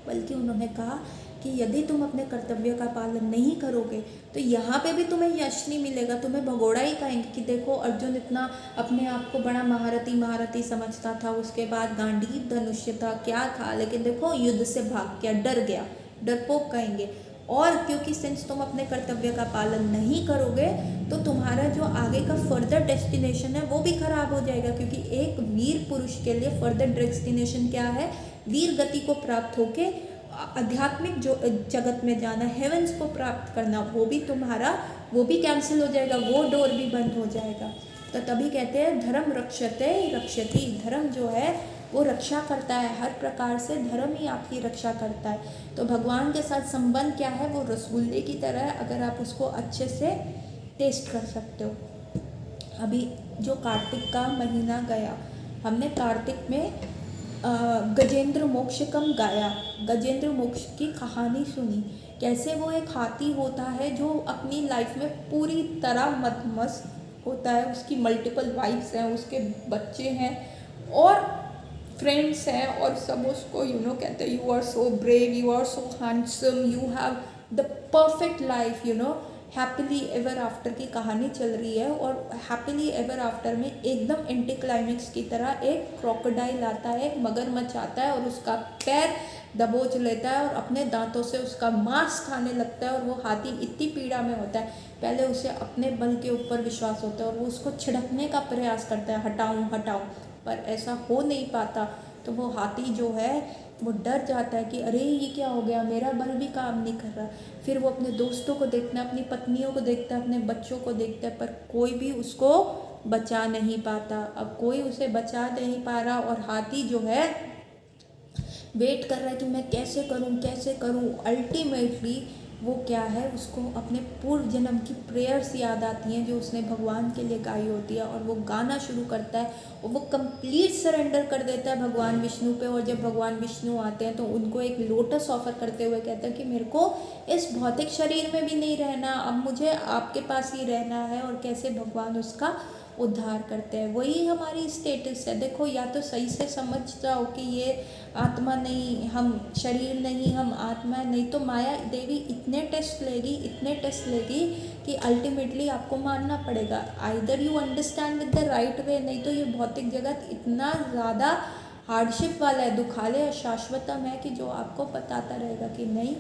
S1: बल्कि उन्होंने कहा कि यदि तुम अपने कर्तव्य का पालन नहीं करोगे तो यहाँ पे भी तुम्हें यश नहीं मिलेगा, तुम्हें भगोड़ा ही कहेंगे कि देखो अर्जुन इतना अपने आप को बड़ा महारथी समझता था, उसके बाद गांडीव धनुष्य था, क्या था, लेकिन देखो युद्ध से भाग गया, डर गया, डरपोक कहेंगे। और क्योंकि सिंस तुम अपने कर्तव्य का पालन नहीं करोगे तो तुम्हारा जो आगे का फर्दर डेस्टिनेशन है वो भी खराब हो जाएगा, क्योंकि एक वीर पुरुष के लिए फर्दर डेस्टिनेशन क्या है, वीर गति को प्राप्त होके आध्यात्मिक जो जगत में जाना, हेवेंस को प्राप्त करना, वो भी तुम्हारा वो भी कैंसिल हो जाएगा, वो डोर भी बंद हो जाएगा। तो तभी कहते हैं धर्म रक्षते रक्षति, धर्म जो है वो रक्षा करता है, हर प्रकार से धर्म ही आपकी रक्षा करता है। तो भगवान के साथ संबंध क्या है, वो रसगुल्ले की तरह है, अगर आप उसको अच्छे से टेस्ट कर सकते हो। अभी जो कार्तिक का महीना गया, हमने कार्तिक में गजेंद्र मोक्षकम गाया, गजेंद्र मोक्ष की कहानी सुनी, कैसे वो एक हाथी होता है जो अपनी लाइफ में पूरी तरह मस्त होता है, उसकी मल्टीपल वाइफ्स हैं, उसके बच्चे हैं और फ्रेंड्स हैं और सब उसको कहते हैं you are so brave, you are so handsome, you have the perfect life, happily ever after की कहानी चल रही है। और हैप्पीली एवर आफ्टर में एकदम एंटी क्लाइमेक्स की तरह एक क्रोकोडाइल आता है, एक मगरमच्छ आता है और उसका पैर दबोच लेता है और अपने दांतों से उसका मांस खाने लगता है और वो हाथी इतनी पीड़ा में होता है, पहले उसे अपने बल के ऊपर विश्वास होता है और वो उसको छिड़कने का प्रयास करता है, हटाऊं हटाऊं, पर ऐसा हो नहीं पाता। तो वो हाथी जो है वो डर जाता है कि अरे ये क्या हो गया, मेरा बल भी काम नहीं कर रहा। फिर वो अपने दोस्तों को देखता है, अपनी पत्नियों को देखता है, अपने बच्चों को देखता है, पर कोई भी उसको बचा नहीं पाता। अब कोई उसे बचा नहीं पा रहा और हाथी जो है वेट कर रहा है कि मैं कैसे करूं। अल्टीमेटली वो क्या है, उसको अपने पूर्व जन्म की प्रेयर्स याद आती हैं जो उसने भगवान के लिए गाई होती है, और वो गाना शुरू करता है और वो कंप्लीट सरेंडर कर देता है भगवान विष्णु पे। और जब भगवान विष्णु आते हैं तो उनको एक लोटस ऑफर करते हुए कहता है कि मेरे को इस भौतिक शरीर में भी नहीं रहना, अब मुझे आपके पास ही रहना है। और कैसे भगवान उसका उद्धार करते हैं। वही हमारी स्टेटस है। देखो, या तो सही से समझ जाओ कि ये आत्मा नहीं, हम शरीर नहीं, हम आत्मा है, नहीं तो माया देवी इतने टेस्ट लेगी कि अल्टीमेटली आपको मानना पड़ेगा। Either you understand with the right way, नहीं तो ये भौतिक जगत इतना ज़्यादा हार्डशिप वाला है, दुखालय, शाश्वतम है कि जो आपको बताता रहेगा कि नहीं,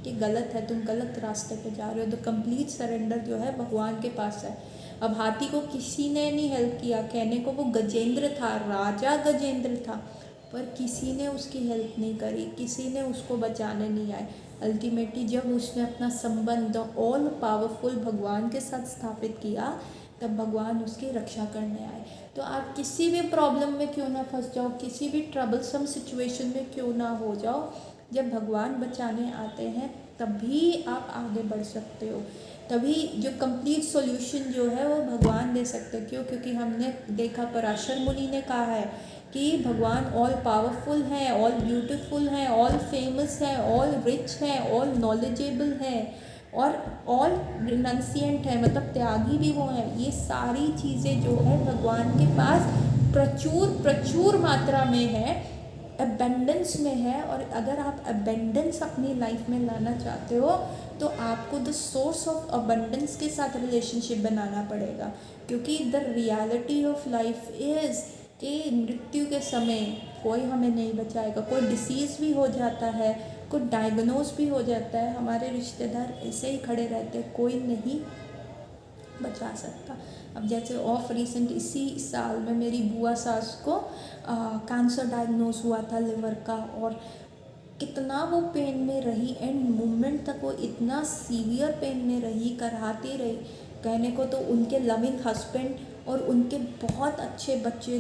S1: कि गलत है, तुम गलत रास्ते पे जा रहे हो। तो कंप्लीट सरेंडर जो है भगवान के पास है। अब हाथी को किसी ने नहीं हेल्प किया, कहने को वो गजेंद्र था, राजा गजेंद्र था, पर किसी ने उसकी हेल्प नहीं करी, किसी ने उसको बचाने नहीं आए। अल्टीमेटली जब उसने अपना संबंध ऑल पावरफुल भगवान के साथ स्थापित किया, तब भगवान उसकी रक्षा करने आए। तो आप किसी भी प्रॉब्लम में क्यों ना फंस जाओ, किसी भी ट्रबलसम सिचुएशन में क्यों ना हो जाओ, जब भगवान बचाने आते हैं तभी आप आगे बढ़ सकते हो। तभी जो कंप्लीट सॉल्यूशन जो है वो भगवान दे सकते हैं। क्यों? क्योंकि हमने देखा, पराशर मुनि ने कहा है कि भगवान ऑल पावरफुल हैं, ऑल ब्यूटीफुल हैं, ऑल फेमस हैं, ऑल रिच हैं, ऑल नॉलेजेबल हैं और ऑल रिनंसिएंट है, मतलब त्यागी भी वो हैं। ये सारी चीज़ें जो है भगवान के पास प्रचुर मात्रा में है, अबेंडेंस में है। और अगर आप अबेंडेंस अपनी लाइफ में लाना चाहते हो तो आपको द सोर्स ऑफ अबेंडेंस के साथ रिलेशनशिप बनाना पड़ेगा। क्योंकि the reality of life is कि मृत्यु के समय कोई हमें नहीं बचाएगा, कोई डिसीज़ भी हो जाता है, कोई डायग्नोज भी हो जाता है, हमारे रिश्तेदार ऐसे ही खड़े रहते हैं, कोई नहीं बचा सकता। अब जैसे ऑफ रिसेंट इसी साल में मेरी बुआ सास को कैंसर डायग्नोज हुआ था लिवर का, और कितना वो पेन में रही, एंड मोमेंट तक वो इतना सीवियर पेन में रही, कराती रही। कहने को तो उनके लविंग हस्बैंड और उनके बहुत अच्छे बच्चे,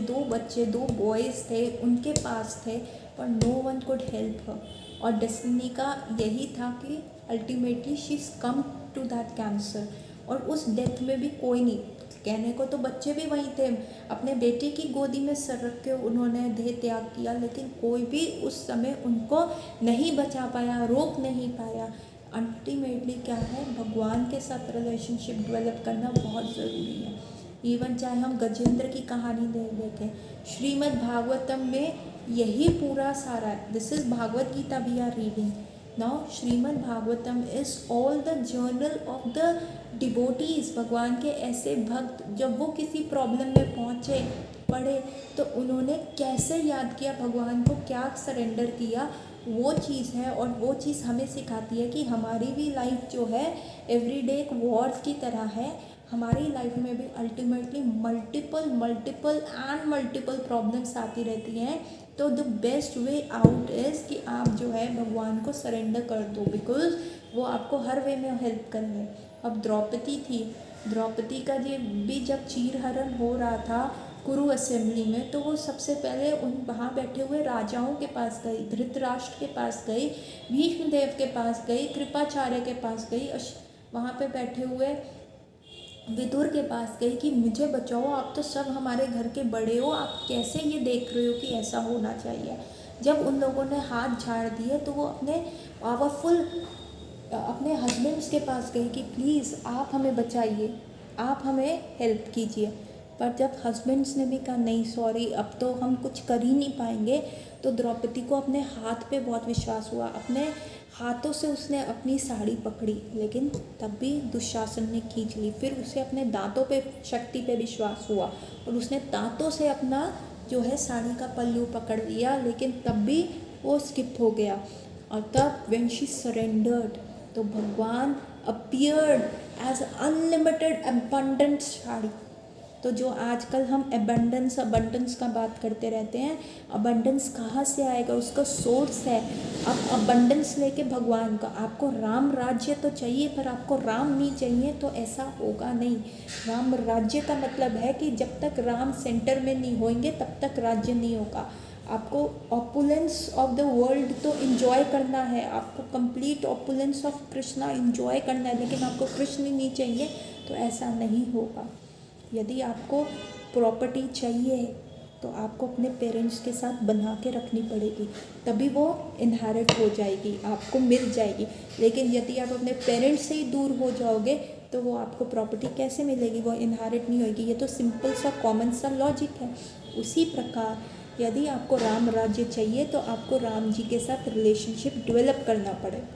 S1: दो बॉयज़ थे उनके पास थे, पर no one could help her. और डेस्टिनी का यही था कि ultimately she is come to that cancer, और उस डेथ में भी कोई नहीं, कहने को तो बच्चे भी वहीं थे, अपने बेटे की गोदी में सर रख के उन्होंने देह त्याग किया, लेकिन कोई भी उस समय उनको नहीं बचा पाया, रोक नहीं पाया। अल्टीमेटली क्या है, भगवान के साथ रिलेशनशिप डेवलप करना बहुत ज़रूरी है। इवन चाहे हम गजेंद्र की कहानी देखें, श्रीमद् भागवतम में यही पूरा सारा है। This is Bhagavad Gita we are reading now. Shrimad Bhagavatam is all the journal of the devotees. भगवान के ऐसे भक्त, जब वो किसी प्रॉब्लम में पहुँचे, पढ़े, तो उन्होंने कैसे याद किया भगवान को, क्या सरेंडर किया, वो चीज़ है। और वो चीज़ हमें सिखाती है कि हमारी भी लाइफ जो है एवरीडे एक वॉर की तरह है। हमारी लाइफ में भी अल्टीमेटली मल्टीपल प्रॉब्लम्स आती रहती हैं। तो the best way out is कि आप जो है भगवान को सरेंडर कर दो, बिकॉज वो आपको हर वे में हेल्प करेंगे। अब द्रौपदी थी, द्रौपदी का ये भी जब चीरहरण हो रहा था कुरु असेंबली में, तो वो सबसे पहले उन वहाँ बैठे हुए राजाओं के पास गई, धृतराष्ट्र के पास गई, भीष्मदेव के पास गई, कृपाचार्य के पास गई, वहाँ पे बैठे हुए विदुर के पास गई कि मुझे बचाओ, आप तो सब हमारे घर के बड़े हो, आप कैसे ये देख रहे हो कि ऐसा होना चाहिए। जब उन लोगों ने हाथ झाड़ दिए तो वो अपने पावरफुल अपने हस्बैंड्स के पास गई कि प्लीज़ आप हमें बचाइए, आप हमें हेल्प कीजिए। पर जब हस्बैंड्स ने भी कहा नहीं सॉरी, अब तो हम कुछ कर ही नहीं पाएंगे, तो द्रौपदी को अपने हाथ पे बहुत विश्वास हुआ, अपने हाथों से उसने अपनी साड़ी पकड़ी, लेकिन तब भी दुशासन ने खींच ली। फिर उसे अपने दांतों पे शक्ति पे विश्वास हुआ और उसने दांतों से अपना जो है साड़ी का पल्लू पकड़ लिया, लेकिन तब भी वो स्किप हो गया। और तब व्हेन शी सरेंडर्ड, तो भगवान appeared as unlimited abundant sari. तो जो आजकल हम अबंडेंस का बात करते रहते हैं, अबंडेंस कहाँ से आएगा, उसका सोर्स है। अब अबंडेंस लेके भगवान का, आपको राम राज्य तो चाहिए पर आपको राम नहीं चाहिए, तो ऐसा होगा नहीं। राम राज्य का मतलब है कि जब तक राम सेंटर में नहीं होंगे तब तक राज्य नहीं होगा। आपको ऑपुलेंस ऑफ द वर्ल्ड तो इन्जॉय करना है, आपको complete opulence of Krishna enjoy करना है, लेकिन आपको कृष्ण नहीं चाहिए तो ऐसा नहीं होगा। यदि आपको प्रॉपर्टी चाहिए तो आपको अपने पेरेंट्स के साथ बना के रखनी पड़ेगी, तभी वो इनहेरिट हो जाएगी, आपको मिल जाएगी। लेकिन यदि आप अपने पेरेंट्स से ही दूर हो जाओगे तो वो आपको प्रॉपर्टी कैसे मिलेगी, वो इनहेरिट नहीं होगी। ये तो सिंपल सा कॉमन सा लॉजिक है। उसी प्रकार यदि आपको राम राज्य चाहिए तो आपको राम जी के साथ रिलेशनशिप डेवलप करना पड़ेगा,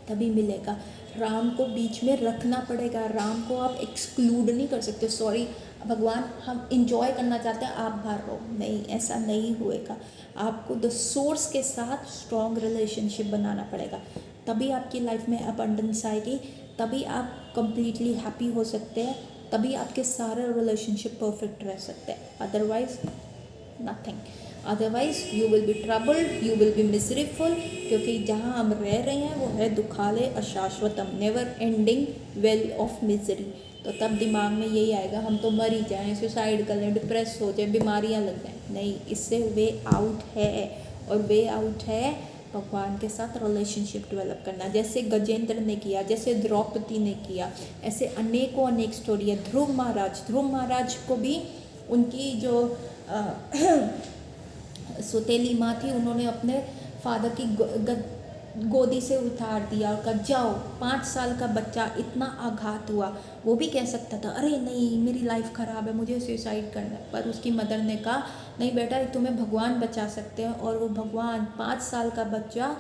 S1: तभी मिलेगा। राम को बीच में रखना पड़ेगा, राम को आप एक्सक्लूड नहीं कर सकते। सॉरी भगवान हम इंजॉय करना चाहते हैं, आप बाहर रहो, नहीं, ऐसा नहीं होएगा। आपको द सोर्स के साथ स्ट्रॉन्ग रिलेशनशिप बनाना पड़ेगा, तभी आपकी लाइफ में अबंडेंस आएगी, तभी आप कंप्लीटली हैप्पी हो सकते हैं, तभी आपके सारे रिलेशनशिप परफेक्ट रह सकते हैं। Otherwise nothing, otherwise you will be troubled, you will be miserable, क्योंकि जहाँ हम रह रहे हैं वो है दुखालय अशाश्वतम, never ending well of misery. तो तब दिमाग में यही आएगा हम तो मर ही जाएं, सुसाइड कर लें, डिप्रेस हो जाए, बीमारियाँ लग जाएं। नहीं, इससे वे आउट है, और वे आउट है भगवान के साथ रिलेशनशिप डेवलप करना, जैसे गजेंद्र ने किया, जैसे द्रौपदी ने किया, ऐसे अनेकों अनेक स्टोरी है। ध्रुव महाराज को भी उनकी जो सुतेली माँ थी, उन्होंने अपने फादर की गोदी से उतार दिया और कहा जाओ। 5 साल का बच्चा, इतना आघात हुआ, वो भी कह सकता था अरे नहीं मेरी लाइफ ख़राब है, मुझे सुसाइड करना है, पर उसकी मदर ने कहा नहीं बेटा, तुम्हें भगवान बचा सकते हैं। और वो भगवान 5 साल का बच्चा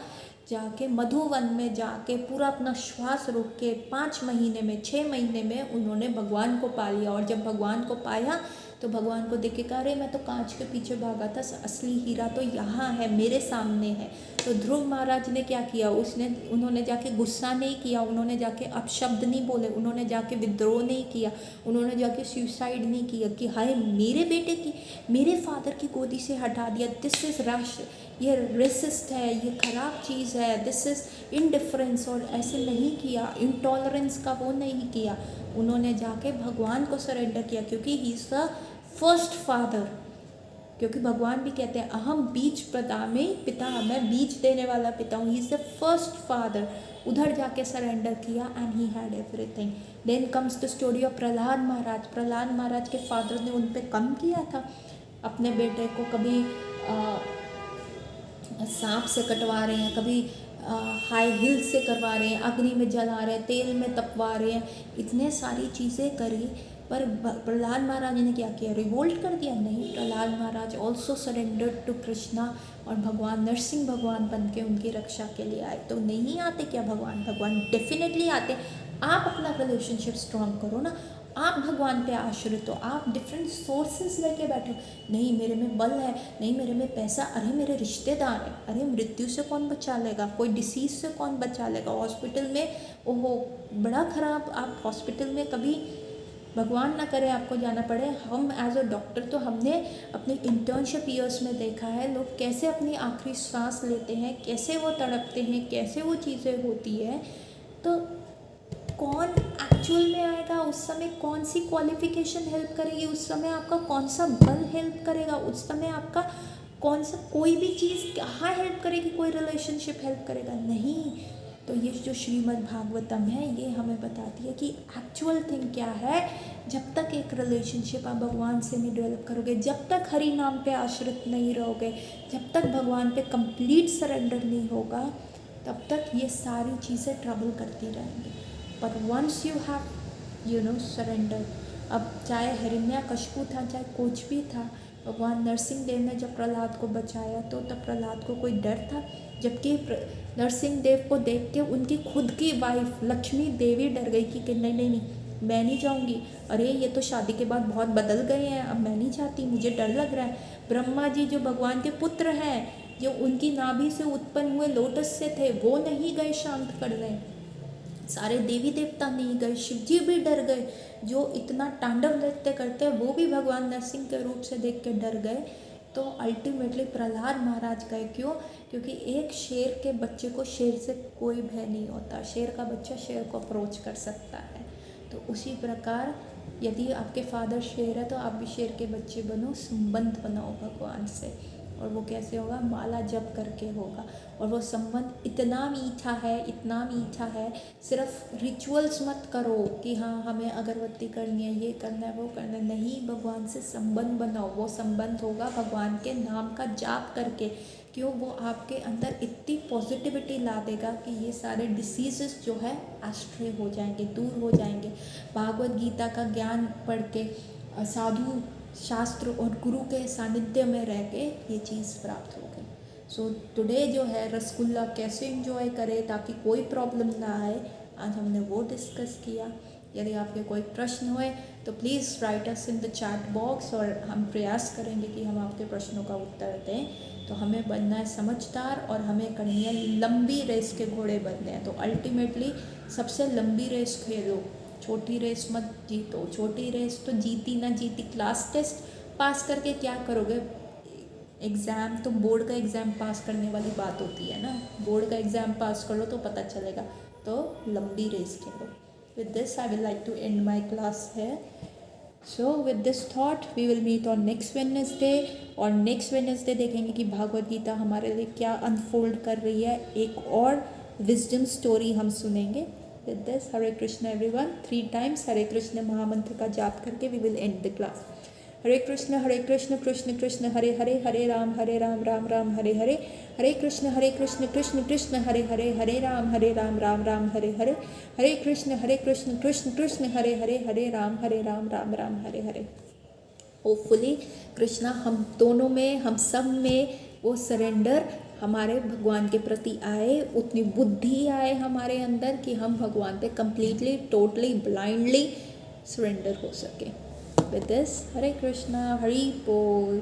S1: जाके मधुवन में जाके पूरा अपना श्वास रोक के 5 महीने में 6 महीने में उन्होंने भगवान को पा लिया। और जब भगवान को पाया तो भगवान को देख के कहा अरे मैं तो कांच के पीछे भागा था, असली हीरा तो यहाँ है, मेरे सामने है। तो ध्रुव महाराज ने क्या किया, उन्होंने जाके गुस्सा नहीं किया, उन्होंने जाके अपशब्द नहीं बोले, उन्होंने जाके विद्रोह नहीं किया, उन्होंने जाके सुसाइड नहीं किया कि हाय मेरे बेटे की, मेरे फादर की गोदी से हटा दिया, दिस इज़ रश, ये रेसिस्ट है, ये ख़राब चीज़ है, दिस इज़ इनडिफरेंस। और ऐसे नहीं किया, इंटॉलरेंस का वो नहीं किया, उन्होंने जाके भगवान को सरेंडर किया, क्योंकि ही इज़ द फर्स्ट फादर। क्योंकि भगवान भी कहते हैं अहम बीज प्रदामे पिता, मैं बीज देने वाला पिता हूँ, he is the first father. उधर जाके सरेंडर किया and he had everything. Then comes the story of Prahlad Maharaj. Prahlad Maharaj के फादर ने उन पर कम किया था, अपने बेटे को कभी सांप से कटवा रहे हैं, कभी हाई हिल से करवा रहे हैं, अग्नि में जला रहे हैं, तेल में तपवा रहे हैं, इतने सारी चीज़ें करी। पर प्रहलाद महाराज ने क्या किया, रिवोल्ट कर दिया? नहीं, प्रहलाद महाराज ऑल्सो सरेंडर्ड टू कृष्णा, और भगवान नरसिंह भगवान बन के उनकी रक्षा के लिए आए। तो नहीं आते क्या भगवान? भगवान डेफिनेटली आते। आप अपना रिलेशनशिप स्ट्रॉन्ग करो ना, आप भगवान पे आश्रित हो, आप डिफरेंट सोर्सेज लेके बैठो। नहीं मेरे में बल है, नहीं मेरे में पैसा, अरे मेरे रिश्तेदार हैं, अरे मृत्यु से कौन बचा लेगा, कोई डिसीज से कौन बचा लेगा, हॉस्पिटल में ओहो बड़ा ख़राब, आप हॉस्पिटल में कभी भगवान ना करे आपको जाना पड़े। हम एज अ डॉक्टर तो हमने अपनी इंटर्नशिप ईयर्स में देखा है लोग कैसे अपनी आखिरी सांस लेते हैं, कैसे वो तड़पते हैं, कैसे वो चीज़ें होती है। तो कौन एक्चुअल में आएगा उस समय, कौन सी क्वालिफिकेशन हेल्प करेगी उस समय, आपका कौन सा बल हेल्प करेगा उस समय, आपका कौन सा कोई भी चीज़ कहाँ हेल्प करेगी, कोई रिलेशनशिप हेल्प करेगा? नहीं। तो ये जो श्रीमद् भागवतम है ये हमें बताती है कि एक्चुअल थिंग क्या है। जब तक एक रिलेशनशिप आप भगवान से नहीं डेवलप करोगे, जब तक हरि नाम पे आश्रित नहीं रहोगे, जब तक भगवान पे कंप्लीट सरेंडर नहीं होगा, तब तक ये सारी चीज़ें ट्रबल करती रहेंगी। But once you have surrender, अब चाहे हिरण्यकशिपु था, चाहे कुछ भी था, भगवान नरसिंह देव ने जब प्रहलाद को बचाया तो तब प्रहलाद को कोई डर था? जबकि नरसिंह देव को देख के उनकी खुद की वाइफ लक्ष्मी देवी डर गई कि नहीं नहीं नहीं मैं नहीं जाऊंगी, अरे ये तो शादी के बाद बहुत बदल गए हैं, अब मैं नहीं चाहती, मुझे डर लग रहा है। ब्रह्मा जी जो भगवान के पुत्र हैं, जो उनकी नाभि से उत्पन्न हुए लोटस से थे, वो नहीं गए शांत करने, सारे देवी देवता नहीं गए, शिव जी भी डर गए, जो इतना तांडव नृत्य करते हैं वो भी भगवान नरसिंह के रूप से देख के डर गए। तो अल्टीमेटली प्रहलाद महाराज गए, क्यों? क्योंकि एक शेर के बच्चे को शेर से कोई भय नहीं होता, शेर का बच्चा शेर को अप्रोच कर सकता है। तो उसी प्रकार यदि आपके फादर शेर है तो आप भी शेर के बच्चे बनो, संबंध बनाओ भगवान से, और वो कैसे होगा, माला जप करके होगा। और वो संबंध इतना मीठा है, इतना मीठा है। सिर्फ रिचुअल्स मत करो कि हाँ हमें अगरबत्ती करनी है, ये करना है, वो करना है, नहीं, भगवान से संबंध बनाओ। वो संबंध होगा भगवान के नाम का जाप करके। क्यों, वो आपके अंदर इतनी पॉजिटिविटी ला देगा कि ये सारे डिसीजेस जो है एस्ट्रे हो जाएंगे, दूर हो जाएंगे। भागवत गीता का ज्ञान पढ़ के, साधु शास्त्र और गुरु के सानिध्य में रह के ये चीज़ प्राप्त हो गई। सो टुडे जो है रसगुल्ला कैसे एंजॉय करें ताकि कोई प्रॉब्लम ना आए, आज हमने वो डिस्कस किया। यदि आपके कोई प्रश्न हुए तो please write us in the chat box, और हम प्रयास करेंगे कि हम आपके प्रश्नों का उत्तर दें। तो हमें बनना है समझदार, और हमें करनी है लंबी रेस के घोड़े बनने हैं। तो अल्टीमेटली सबसे लंबी रेस खेलो, छोटी रेस मत जीतो। छोटी रेस तो जीती ना जीती, क्लास टेस्ट पास करके क्या करोगे, एग्ज़ाम तो बोर्ड का एग्ज़ाम पास करने वाली बात होती है ना, बोर्ड का एग्ज़ाम पास कर लो तो पता चलेगा। तो लंबी रेस खेलो। With this I will like to end my class है। So with this thought we will meet on next Wednesday, और नेक्स्ट वेडनेसडे देखेंगे कि भागवत गीता हमारे लिए क्या अनफोल्ड कर रही है। एक और विजडम स्टोरी हम सुनेंगे। With this, Hare Krishna everyone, 3 times Hare Krishna महामंत्र का जाप करके we will end the class. Hare Krishna Krishna Krishna Hare Hare, Hare Ram Ram Ram Hare Hare, Hare Krishna Krishna Krishna Hare Hare, Hare Ram Ram Ram Hare Hare, Hare Krishna Krishna Krishna Hare Ram Ram Hare Hare. Hopefully Krishna हम दोनों में, हम सब में वो सरेंडर हमारे भगवान के प्रति आए, उतनी बुद्धि आए हमारे अंदर कि हम भगवान पे कंप्लीटली, टोटली, ब्लाइंडली सरेंडर हो सके। विद दिस, हरे कृष्णा, हरि बोल।